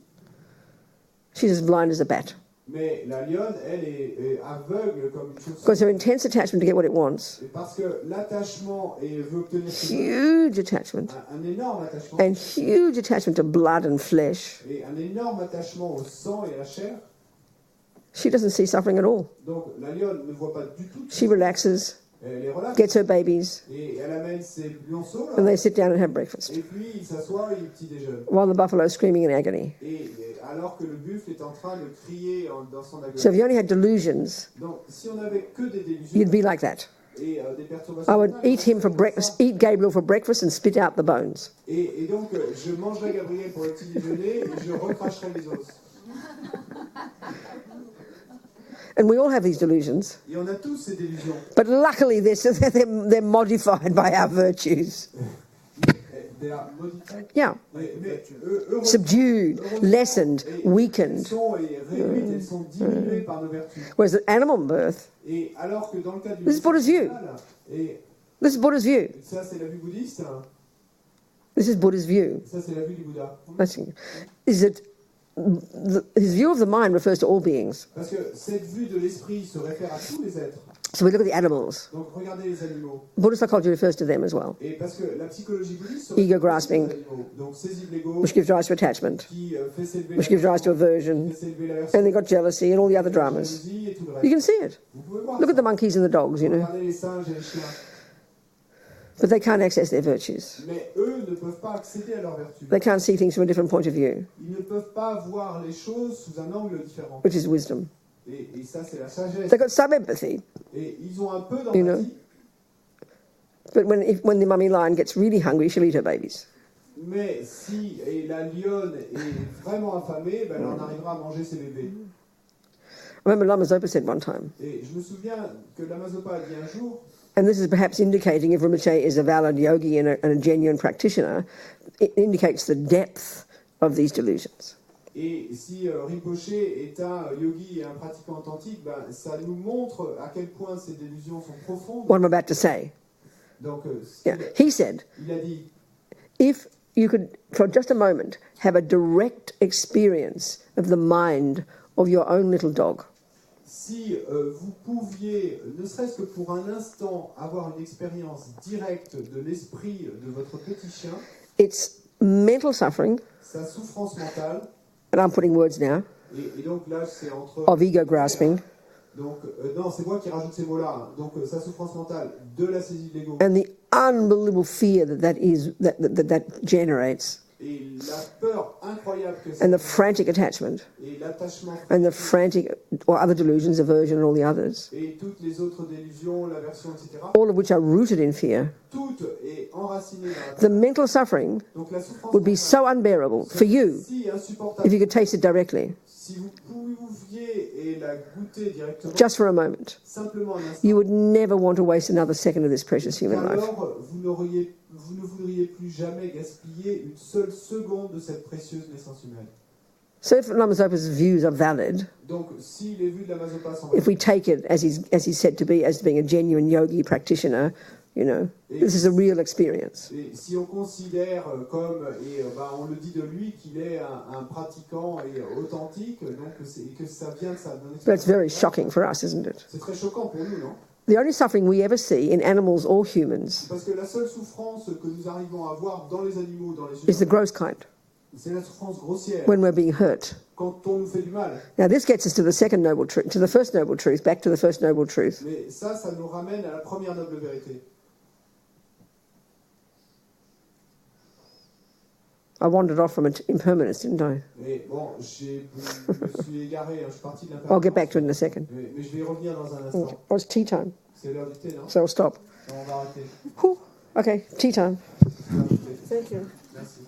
She's as blind as a bat Mais la lionne, elle est aveugle comme une chauve-souris. because her intense attachment to get what it wants, Et parce que l'attachement et veut obtenir ce qu'il veut, huge attachment, un énorme attachement, and huge attachment to blood and flesh, et un énorme attachement au sang et à la chair. she doesn't see suffering at all. Donc la lionne ne voit pas du tout. She relaxes, Elle les relâche. gets her babies, Et elle amène ses lionceaux là, and they sit down and have breakfast, et puis il s'assoit et il petit déjeune. while the buffalo is screaming in agony. Et alors que le buffle est en train de crier dans son agonie. So if you only had delusions, Donc si on n'avait que des délusions you'd be like that. et des perturbations, I would mentales, eat him for breakfast, eat Gabriel for breakfast, and spit out the bones. et donc je mangerai Gabriel pour le petit déjeuner et je recracherai les os. And we all have these delusions, Et on a tous ces délusions. but luckily they're modified by our virtues. They are modified. Yeah. Mais Subdued, lessened, weakened. Elles sont réduites, elles sont diminuées par nos vertus. Whereas at animal birth, Et alors que dans le cas du This is Buddha's view. et this is Buddha's view. ça c'est la vue bouddhiste, This is Buddha's view. ça c'est la vue du Bouddha. Is that his view of the mind refers to all beings. Parce que cette vue de l'esprit se réfère à tous les êtres. So we look at the animals. Donc regardez les animaux. Buddhist psychology refers to them as well, Et parce que la psychologie bouddhiste se Ego réfère grasping. aux animaux. Donc ces illégaux which gives rise to attachment, qui fait s'élever which gives rise to aversion, fait s'élever l'aversion, and they've got jealousy and all the other la dramas. jalousie et tout le You reste. can see it. Vous pouvez voir Look ça. at the monkeys and the dogs, you know. Regardez les singes et les chiens. But they can't access their virtues. Mais eux ne peuvent pas accéder à leur vertu. They can't see things from a different point of view, Ils ne peuvent pas voir les choses sous un angle différent. which is wisdom. Et ça, c'est la sagesse. They've got some empathy, Et ils ont un peu You know. d'empathie, but when the mummy lion gets really hungry, she'll eat her babies. mais si et la lionne est vraiment affamée, ben, elle en arrivera à manger ses bébés. I remember Lama Zopa said one time, Et je me souviens que Lama Zopa a dit un jour, and this is perhaps indicating if Rinpoche is a valid yogi and a genuine practitioner, it indicates the depth of these delusions. et si Rinpoche est un yogi et un pratiquant authentique, ben, ça nous montre à quel point ces délusions sont profondes. What I'm about to say. Donc, Yeah. He said, il a dit, if you could, for just a moment, have a direct experience of the mind of your own little dog, si vous pouviez, ne serait-ce que pour un instant, avoir une expérience directe de l'esprit de votre petit chien, its mental suffering, sa souffrance mentale, and I'm putting words now, et donc là c'est entre... of ego grasping, Donc, non, c'est moi qui rajoute ces mots-là. Hein. Donc, sa souffrance mentale, de la saisie de l'ego, and the unbelievable fear that generates, et la peur incroyable que ça and the frantic attachment, et l'attachement and the frantic or other delusions, aversion, and all the others, et toutes les autres délusions, l'aversion, etc. all of which are rooted in fear. Tout est enraciné dans la The mental suffering Donc, la souffrance would be mentale so unbearable for you si insupportable. if you could taste it directly, Si vous pouviez et la goûter directement, just for a moment. simplement un instant, You would never want to waste another second of this precious human life. alors vous ne voudriez plus jamais gaspiller une seule seconde de cette précieuse naissance humaine. So if Lama Zopa's views are valid, Donc, si les vues de la Mazopa sont if we take it as he's said to be, as being a genuine yogi practitioner, you know, this is a real experience. et si on considère comme, et on le dit de lui, qu'il est un pratiquant et authentique, donc que ça vient de sa But it's very shocking for us, isn't it? C'est très choquant pour nous, non? The only suffering we ever see in animals or humans Parce que la seule souffrance que nous arrivons à voir dans les animaux, dans les is the humains, gross kind, c'est la souffrance grossière, when we're being hurt. quand on nous fait du mal. Now this gets us to the second noble truth, to the first noble truth, back to the first noble truth. Mais ça nous ramène à la première noble vérité. I wandered off from impermanence, didn't I? Et bon, je me suis égaré, hein, je suis parti de l'impermanence. I'll get back to it in a second. Mais je vais y revenir dans un instant. Oh, it's tea time, C'est l'heure du thé, non? so I'll stop. On va arrêter. Whew. Okay, tea time. On va arrêter. Thank you. Merci.